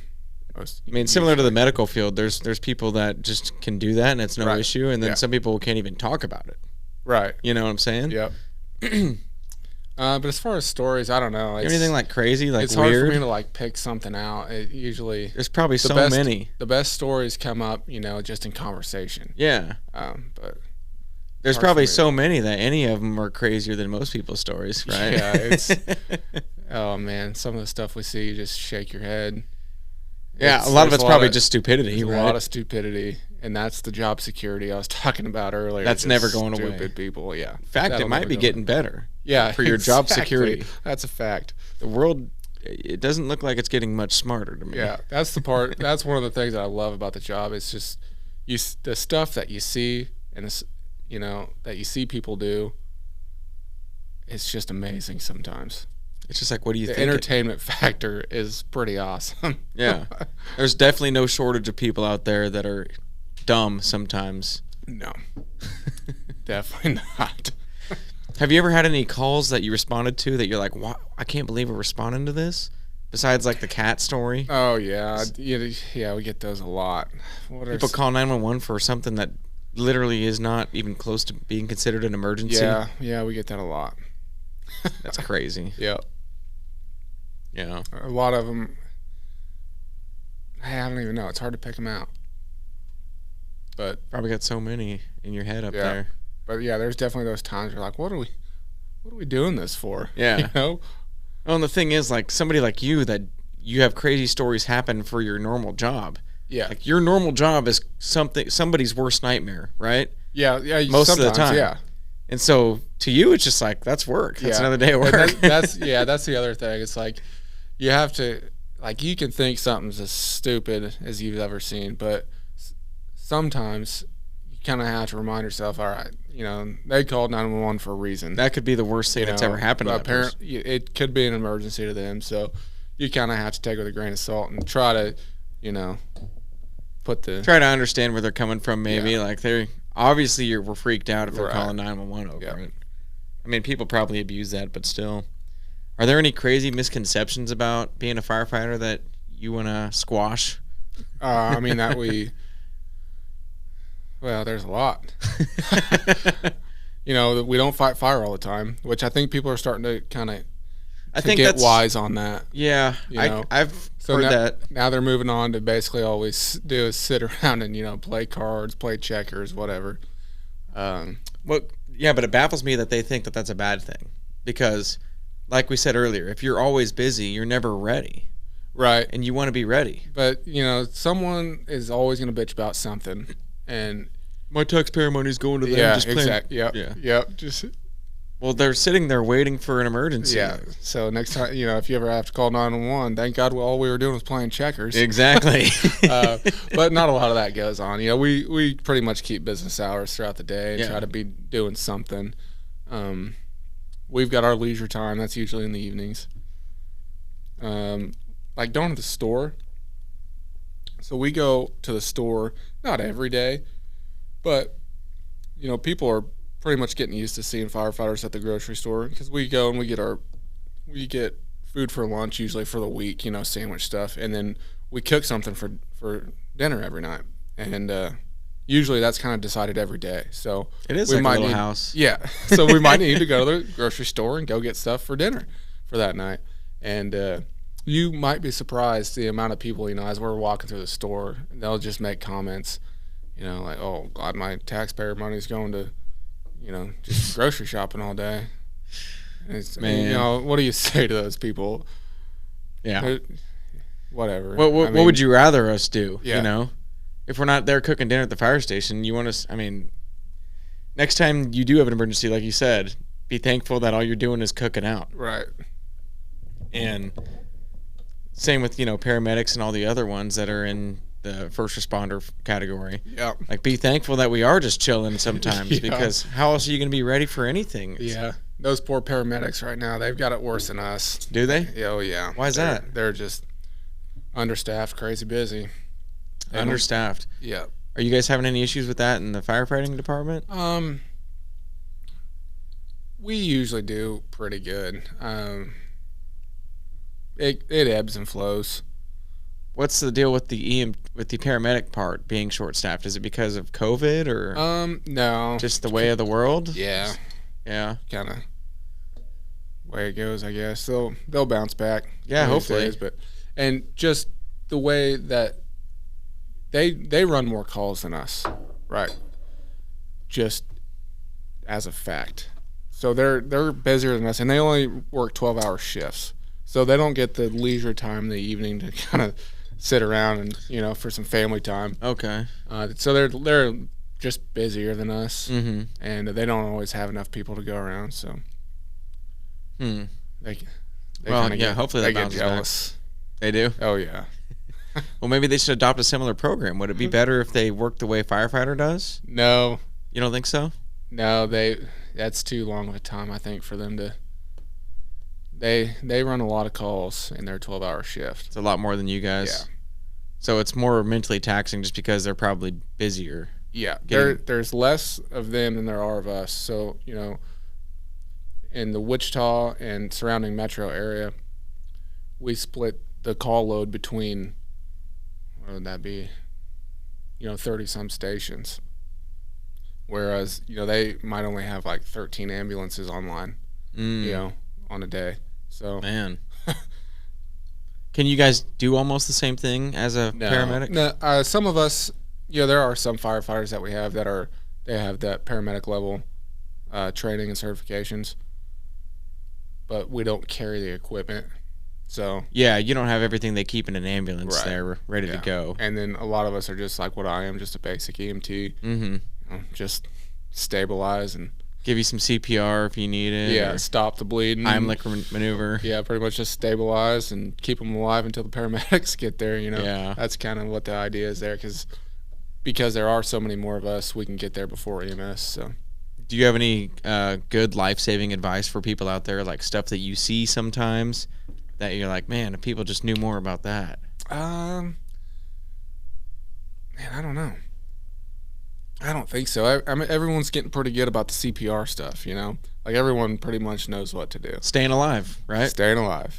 Similar to the medical field, there's people that just can do that and it's no issue, and then some people can't even talk about it. Right. You know what I'm saying? Yep. But as far as stories, I don't know. Anything like crazy, like it's weird? hard for me to pick something out. There's probably many. The best stories come up, just in conversation. Yeah. But there's probably so many that any of them are crazier than most people's stories, right? Yeah, it's oh man, some of the stuff we see, you just shake your head. Yeah, a lot of it's probably just stupidity, right? A lot of stupidity, and that's the job security I was talking about earlier. That's never going away. Stupid people, yeah. In fact, it might be getting better. Yeah, for your job security. That's a fact. The world, it doesn't look like it's getting much smarter to me. Yeah, that's the part. That's one of the things that I love about the job. It's just the stuff that you see and that you see people do. It's just amazing sometimes. It's just like, what do you think? The entertainment factor is pretty awesome. Yeah. There's definitely no shortage of people out there that are dumb sometimes. No. Definitely not. Have you ever had any calls that you responded to that you're like, wow, I can't believe we're responding to this? Besides the cat story? Oh, yeah. Yeah, we get those a lot. People call 911 for something that literally is not even close to being considered an emergency. Yeah, we get that a lot. That's crazy. Yeah. Yeah. A lot of them, I don't even know. It's hard to pick them out. But probably got so many in your head up there. But yeah, there's definitely those times you're like, what are we doing this for? Yeah. You know? Well, and the thing is, like, somebody like you, that you have crazy stories happen for your normal job. Yeah. Like, your normal job is somebody's worst nightmare, right? Yeah. Most of the time. Yeah. And so to you, it's just like, that's work. That's another day of work. That's the other thing. It's like, you have to, like, you can think something's as stupid as you've ever seen, but sometimes you kind of have to remind yourself, all right, you know, they called 911 for a reason. That could be the worst thing that's ever happened to that person. It could be an emergency to them, so you kind of have to take it with a grain of salt and try to, you know, try to understand where they're coming from. Maybe like obviously we're freaked out if they're calling 911 over it. I mean, people probably abuse that, but still. Are there any crazy misconceptions about being a firefighter that you want to squash? I mean, well, there's a lot. You know, we don't fight fire all the time, which I think people are starting to kind of get wise on that. Yeah, I've heard that. Now they're moving on to basically always do is sit around and, you know, play cards, play checkers, whatever. But it baffles me that they think that that's a bad thing, because, like we said earlier, if you're always busy, you're never ready. Right. And you want to be ready. But, you know, someone is always going to bitch about something. And my taxpayer money's going to them. Yeah, exactly. Yep. Well, they're sitting there waiting for an emergency. Yeah. So next time, you know, if you ever have to call 911, thank God all we were doing was playing checkers. Exactly. But not a lot of that goes on. You know, we pretty much keep business hours throughout the day and try to be doing something. We've got our leisure time. That's usually in the evenings. Like going to the store. So we go to the store, not every day, but, you know, people are pretty much getting used to seeing firefighters at the grocery store, because we go and we get food for lunch, usually for the week, you know, sandwich stuff, and then we cook something for dinner every night, and usually that's kind of decided every day. So it is like a little house. Yeah. So we might need to go to the grocery store and go get stuff for dinner for that night, and you might be surprised the amount of people, you know, as we're walking through the store, they'll just make comments, you know, like, oh, God, my taxpayer money's going to, you know, just grocery shopping all day. Man. You know, what do you say to those people? Yeah. Whatever. What would you rather us do? Yeah. You know, if we're not there cooking dinner at the fire station, you want us, I mean, next time you do have an emergency, like you said, be thankful that all you're doing is cooking out. Right. And same with, you know, paramedics and all the other ones that are in the first responder category. Yeah. Like, be thankful that we are just chilling sometimes, because how else are you going to be ready for anything? Yeah. Those poor paramedics right now, they've got it worse than us. Do they? Oh, yeah. Why is that? They're just understaffed, crazy busy. Understaffed. Yeah. Are you guys having any issues with that in the firefighting department? We usually do pretty good. It ebbs and flows. What's the deal with the paramedic part being short-staffed? Is it because of COVID, or no, just the way of the world? Yeah, kind of way it goes, I guess. They'll bounce back. Yeah, hopefully. Days, and just the way that they run more calls than us, right? Just as a fact. So they're busier than us, and they only work 12-hour shifts. So they don't get the leisure time in the evening to kind of sit around and, you know, for some family time. Okay. So they're just busier than us, and they don't always have enough people to go around. So they hopefully they get jealous. Back. They do. Oh yeah. Well, maybe they should adopt a similar program. Would it be better if they work the way a firefighter does? No. You don't think so? No, that's too long of a time, I think, for them to. They run a lot of calls in their 12-hour shift. It's a lot more than you guys. Yeah. So it's more mentally taxing just because they're probably busier. Yeah. There's less of them than there are of us. So, you know, in the Wichita and surrounding metro area, we split the call load between, what would that be, you know, 30-some stations. Whereas, you know, they might only have like 13 ambulances online. you know, on a day. So man, can you guys do almost the same thing as a paramedic? No, some of us, there are some firefighters that we have they have that paramedic level training and certifications, but we don't carry the equipment. So yeah, you don't have everything they keep in an ambulance there ready to go. And then a lot of us are just like what I am, just a basic EMT. Just stabilize and give you some CPR if you need it. Yeah, stop the bleeding. Heimlich maneuver. Yeah, pretty much just stabilize and keep them alive until the paramedics get there. Yeah, that's kind of what the idea is there, because there are so many more of us, we can get there before EMS. So. Do you have any good life-saving advice for people out there, like stuff that you see sometimes that you're like, man, if people just knew more about that? Man, I don't know. I don't think so. I mean, everyone's getting pretty good about the CPR stuff, Like, everyone pretty much knows what to do. Staying alive, right? Staying alive.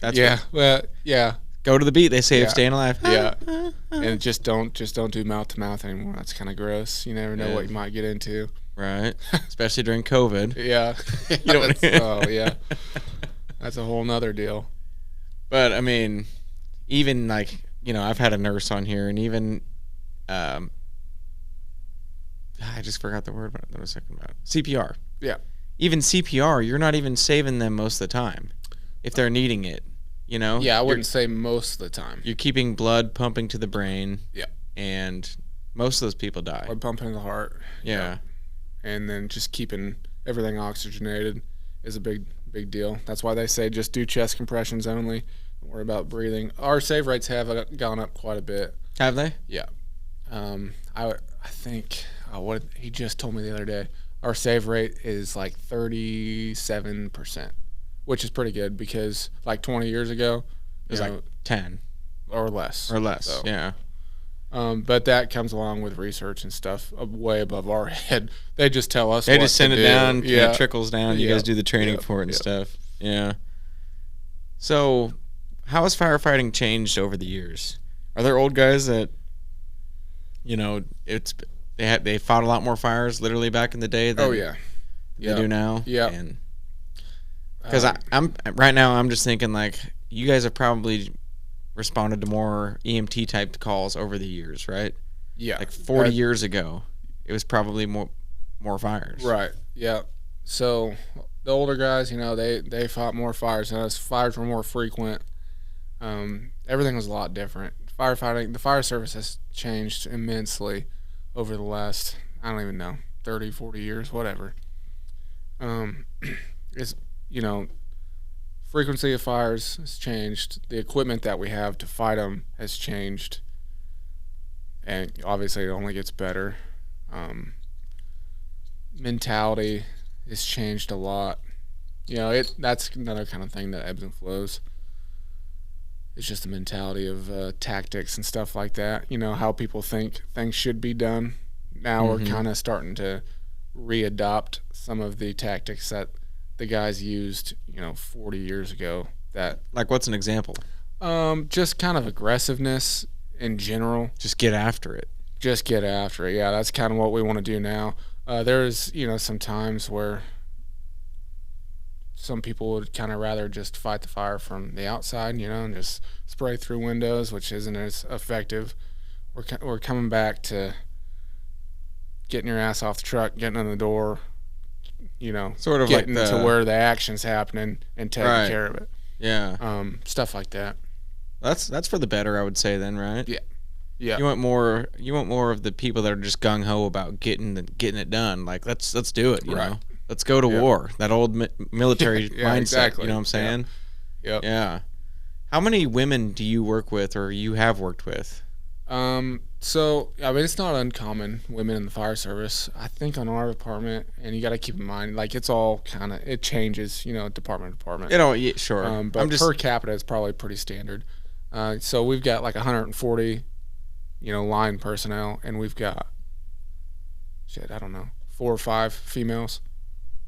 Yeah. Go to the beat, they say, of staying alive. Yeah. And just don't do mouth-to-mouth anymore. That's kind of gross. You never know what you might get into. Right. Especially during COVID. Yeah. You don't yeah. That's a whole nother deal. But, I mean, even, like, I've had a nurse on here, and even... I just forgot the word that I was talking about. CPR. Yeah. Even CPR, you're not even saving them most of the time if they're needing it, Yeah, I wouldn't say most of the time. You're keeping blood pumping to the brain. Yeah. And most of those people die. Blood pumping to the heart. Yeah. And then just keeping everything oxygenated is a big deal. That's why they say just do chest compressions only. Don't worry about breathing. Our save rates have gone up quite a bit. Have they? Yeah. I think... what he just told me the other day, our save rate is like 37%, which is pretty good because like 20 years ago it was like 10 or less. So. Yeah. But that comes along with research and stuff way above our head. They just tell us. They just send it down. Yeah. It trickles down. You guys do the training for it and stuff. Yeah. So, how has firefighting changed over the years? Are there old guys that, They fought a lot more fires literally back in the day than they do now. Yeah. Because I'm right now I'm just thinking like you guys have probably responded to more EMT type calls over the years, right? Yeah. Like 40 years ago, it was probably more fires. Right. Yeah. So the older guys, they fought more fires, and as fires were more frequent, everything was a lot different. Firefighting, the fire service has changed immensely over the last, I don't even know, 30, 40 years, whatever. It's, frequency of fires has changed. The equipment that we have to fight them has changed. And obviously it only gets better. Mentality has changed a lot. That's another kind of thing that ebbs and flows. It's just the mentality of tactics and stuff like that. How people think things should be done. Now we're kind of starting to readopt some of the tactics that the guys used, 40 years ago. That, like, what's an example? Just kind of aggressiveness in general. Just get after it. Yeah, that's kind of what we want to do now. There's, some times where some people would kind of rather just fight the fire from the outside, and just spray through windows, which isn't as effective. We're coming back to getting your ass off the truck, getting in the door, sort of getting like to where the action's happening and taking care of it. Yeah. Stuff like that. That's for the better, I would say then, right? Yeah. Yeah. You want more of the people that are just gung ho about getting it done. Like let's do it, you know. Let's go to war. That old military mindset. Exactly. You know what I'm saying? Yeah. Yep. Yeah. How many women do you work with, or you have worked with? So I mean, it's not uncommon, women in the fire service. I think on our department, and you got to keep in mind, like it changes, department to department. Yeah, sure. But per capita, it's probably pretty standard. So we've got like 140, line personnel, and we've got, I don't know, 4 or 5 females,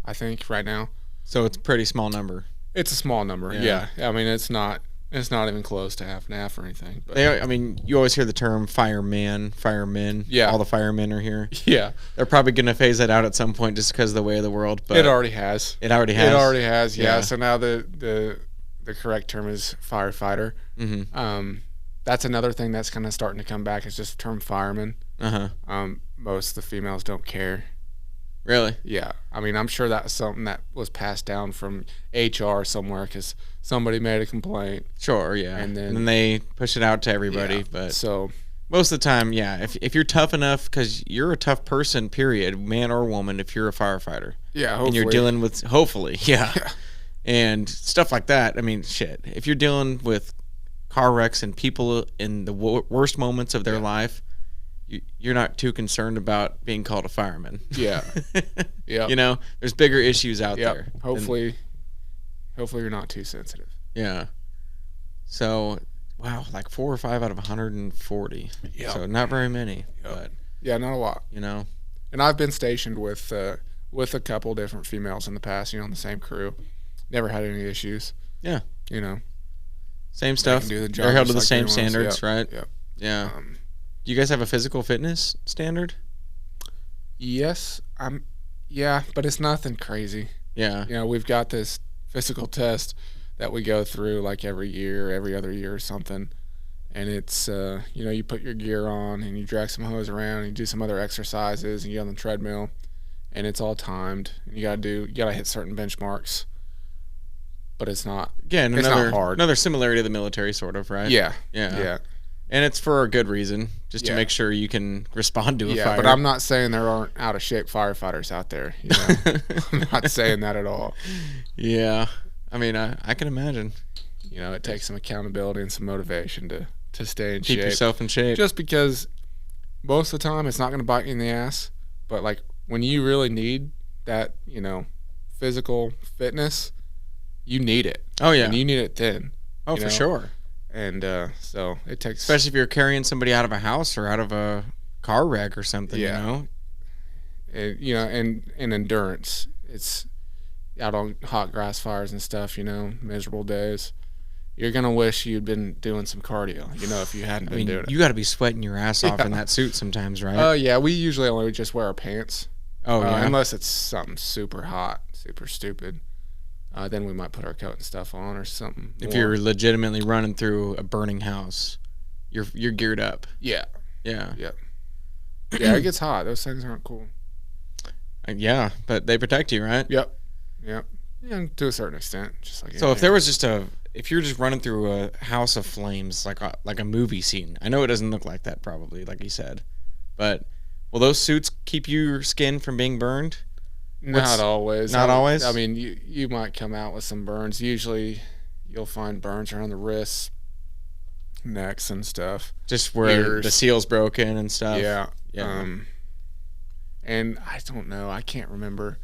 I think, right now. So it's a pretty small number. It's a small number, yeah. I mean, it's not It's not even close to half and half or anything. But I mean, you always hear the term firemen. Yeah. All the firemen are here. Yeah. They're probably going to phase that out at some point just because of the way of the world. But it already has. It already has? Yeah. So now the correct term is firefighter. Mm-hmm. That's another thing that's kind of starting to come back is just the term fireman. Uh-huh. Most of the females don't care. Really? Yeah. I mean, I'm sure that's something that was passed down from HR somewhere because somebody made a complaint. Sure, yeah. And then they push it out to everybody. Yeah, but so most of the time, yeah, if you're tough enough, because you're a tough person, period, man or woman, if you're a firefighter. Yeah, hopefully. And you're dealing with, hopefully, yeah. And stuff like that. I mean, shit. If you're dealing with car wrecks and people in the worst moments of their life, you're not too concerned about being called a fireman. Yeah. Yeah. You know, there's bigger issues out there. Hopefully you're not too sensitive. Yeah. So, wow, like 4 or 5 out of 140. Yeah. So not very many. Yep. But yeah, not a lot. You know. And I've been stationed with a couple different females in the past, on the same crew. Never had any issues. Yeah. Same stuff. They're held to the same standards, right? Yep. Yeah. Do you guys have a physical fitness standard? Yes. Yeah, but it's nothing crazy. Yeah. We've got this physical test that we go through like every year, every other year or something. And it's, you put your gear on and you drag some hose around and you do some other exercises and you get on the treadmill and it's all timed. And you gotta hit certain benchmarks. But it's not, it's not hard. Another similarity to the military, sort of, right? Yeah. Yeah. And it's for a good reason, just to make sure you can respond to a fire. But I'm not saying there aren't out of shape firefighters out there. I'm not saying that at all. Yeah. I mean, I can imagine. It takes some accountability and some motivation to stay in shape. Keep yourself in shape. Just because most of the time it's not going to bite you in the ass. But, like, when you really need that, physical fitness, you need it. Oh, yeah. And you need it then. Oh, for sure. And so it takes... Especially if you're carrying somebody out of a house or out of a car wreck or something, And, and endurance. It's out on hot grass fires and stuff, miserable days. You're going to wish you'd been doing some cardio, if you hadn't been doing it. You got to be sweating your ass off in that suit sometimes, right? Yeah, we usually only just wear our pants. Oh, yeah? Unless it's something super hot, super stupid. Then we might put our coat and stuff on or something. If you're legitimately running through a burning house, you're geared up. Yeah. Yeah. Yeah. Yeah, it gets hot. Those things aren't cool. Yeah, but they protect you, right? Yep. Yeah, to a certain extent. Just like so, if there was if you're just running through a house of flames, like a movie scene, I know it doesn't look like that, probably, like you said, but will those suits keep your skin from being burned? Not always. Not always? I mean, you might come out with some burns. Usually, you'll find burns around the wrists, necks, and stuff. Just where the seal's broken and stuff. Yeah. Yeah. And I don't know. I can't remember.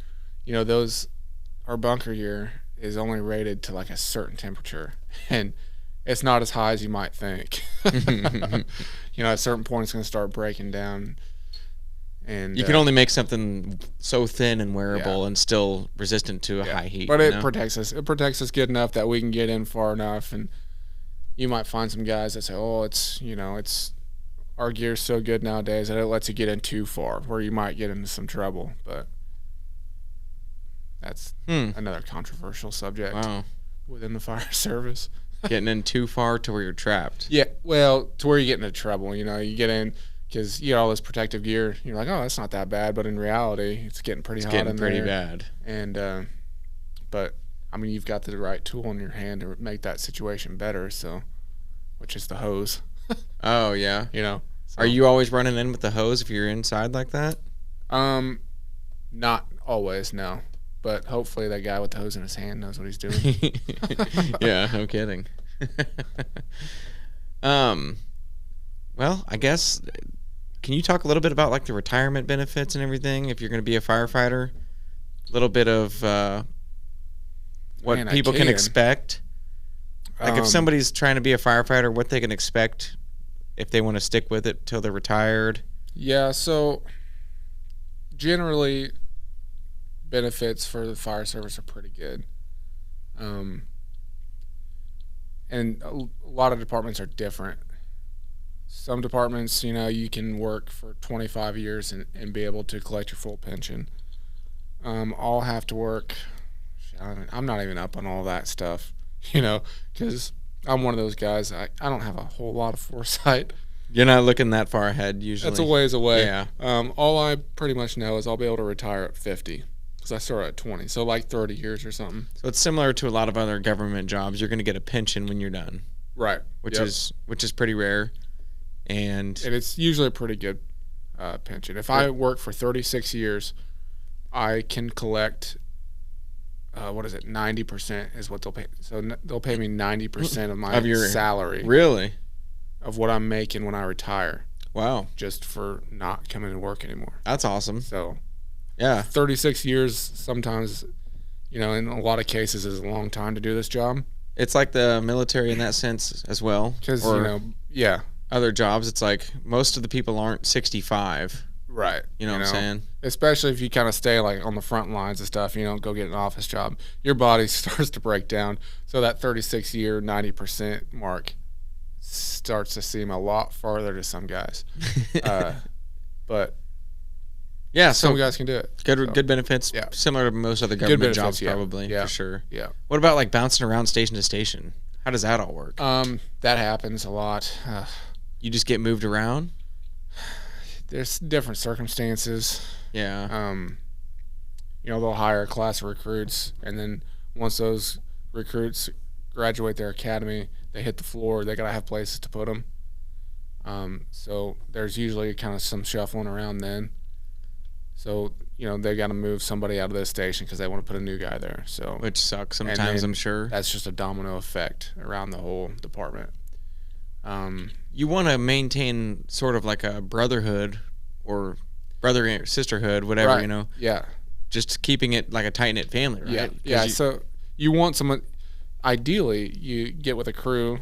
Our bunker gear is only rated to like a certain temperature, and it's not as high as you might think. At a certain point, it's going to start breaking down. And you can only make something so thin and wearable and still resistant to a high heat. But it protects us. It protects us good enough that we can get in far enough. And you might find some guys that say, "Oh, it's our gear's so good nowadays that it lets you get in too far, where you might get into some trouble." But that's another controversial subject within the fire service. Getting in too far to where you're trapped. Yeah, well, to where you get into trouble. You get in. Because you got all this protective gear, you're like, oh, that's not that bad. But in reality, it's getting pretty hot in there. It's getting pretty bad. And, but, I mean, you've got the right tool in your hand to make that situation better, which is the hose. Oh, yeah. So. Are you always running in with the hose if you're inside like that? Not always, no. But hopefully that guy with the hose in his hand knows what he's doing. Yeah, no kidding. Well, I guess... Can you talk a little bit about like the retirement benefits and everything if you're going to be a firefighter? A little bit of what people can expect. Like if somebody's trying to be a firefighter, what they can expect if they want to stick with it till they're retired. Yeah, so generally benefits for the fire service are pretty good. and a lot of departments are different. Some departments, you can work for 25 years and be able to collect your full pension. I'll have to work. I'm not even up on all that stuff, because I'm one of those guys. I don't have a whole lot of foresight. You're not looking that far ahead usually. That's a ways away. Yeah. All I pretty much know is I'll be able to retire at 50 because I started at 20, so like 30 years or something. So it's similar to a lot of other government jobs. You're going to get a pension when you're done. Right. Which is pretty rare. And it's usually a pretty good pension. If I work for 36 years, I can collect 90% is what they'll pay. So they'll pay me 90% of my salary. Really? Of what I'm making when I retire. Wow. Just for not coming to work anymore. That's awesome. So, yeah. 36 years sometimes, in a lot of cases is a long time to do this job. It's like the military in that sense as well. Because, yeah. Other jobs, it's like most of the people aren't 65. Right. You know what I'm saying? Especially if you kind of stay like on the front lines and stuff, you don't go get an office job. Your body starts to break down. So that 36-year, 90% mark starts to seem a lot farther to some guys. But yeah, some guys can do it. Good benefits. Yeah. Similar to most other government jobs, probably, for sure. Yeah. What about like bouncing around station to station? How does that all work? That happens a lot. You just get moved around? There's different circumstances. Yeah. They'll hire a class of recruits, and then once those recruits graduate their academy, they hit the floor. They gotta have places to put them. So there's usually kind of some shuffling around then. So they gotta move somebody out of this station because they want to put a new guy there. So which sucks sometimes, I'm sure. That's just a domino effect around the whole department. You want to maintain sort of like a brotherhood or brother sisterhood, whatever, right. Yeah. Just keeping it like a tight-knit family, right? Yeah. Yeah. So you want someone, ideally, you get with a crew,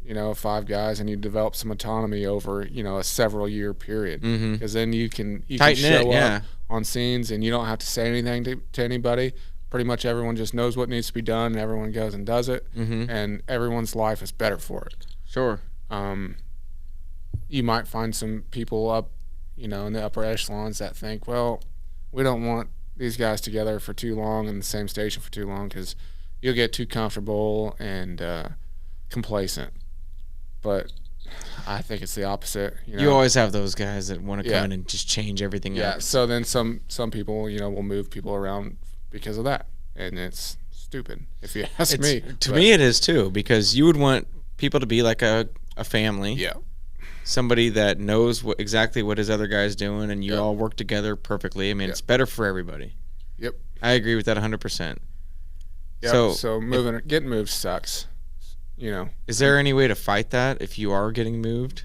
5 guys, and you develop some autonomy over, a several-year period. Because then you can show up on scenes, and you don't have to say anything to anybody. Pretty much everyone just knows what needs to be done, and everyone goes and does it, and everyone's life is better for it. Sure. You might find some people up, in the upper echelons that think, well, we don't want these guys together for too long in the same station for too long because you'll get too comfortable and complacent. But I think it's the opposite. You always have those guys that want to come in and just change everything up. Yeah, so then some people, will move people around because of that. And it's stupid, if you ask me. To me, it is too, because you would want people to be like a family. Yeah. Somebody that knows exactly what his other guy's doing, and you all work together perfectly. I mean, it's better for everybody. Yep. I agree with that 100%. Yep. So getting moved sucks. Is there any way to fight that if you are getting moved?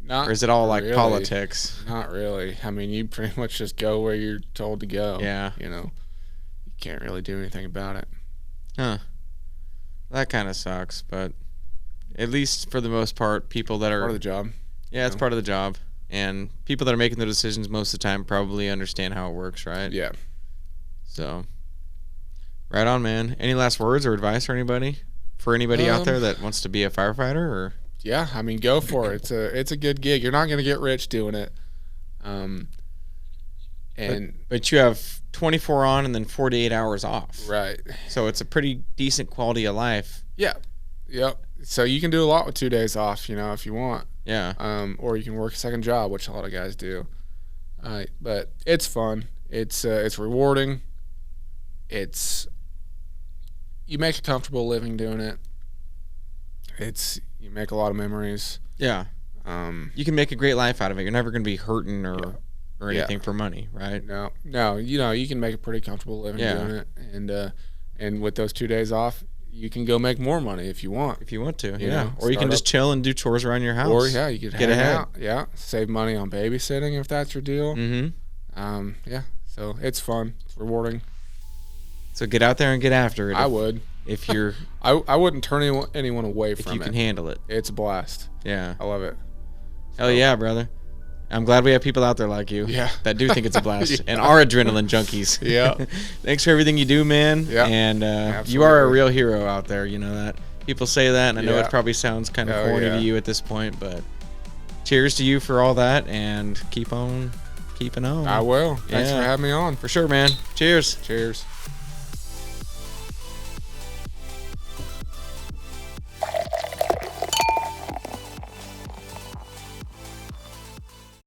Not. Or is it all like really, politics? Not really. I mean, you pretty much just go where you're told to go. Yeah. You can't really do anything about it. Huh. That kind of sucks, but at least for the most part, people that are part of the job. Yeah, it's part of the job. And people that are making the decisions most of the time probably understand how it works, right? Yeah. So, right on, man. Any last words or advice for anybody? For anybody out there that wants to be a firefighter, or? Yeah, I mean, go for it. It's a good gig. You're not going to get rich doing it. But you have 24 on and then 48 hours off. Right. So it's a pretty decent quality of life. Yeah. Yep. So you can do a lot with 2 days off, if you want. Yeah. Or you can work a second job, which a lot of guys do. But it's fun. It's rewarding. You make a comfortable living doing it. You make a lot of memories. Yeah. You can make a great life out of it. You're never going to be hurting or anything for money, right? No. You can make a pretty comfortable living doing it, and with those 2 days off, you can go make more money if you want. If you want to, or you can just chill and do chores around your house. Or you could get ahead. Out. Yeah, save money on babysitting if that's your deal. Mm-hmm. So it's fun. It's rewarding. So get out there and get after it. I would. If you're, I wouldn't turn anyone away from it. If you can handle it. It's a blast. Yeah. I love it. Hell yeah, brother. I'm glad we have people out there like you that do think it's a blast and are adrenaline junkies. Yeah. Thanks for everything you do, man. Yeah. And you are a real hero out there. You know that. people say that, and I know it probably sounds kind of corny to you at this point, but cheers to you for all that, and keep on keeping on. I will. Thanks for having me on. For sure, man. Cheers. Cheers.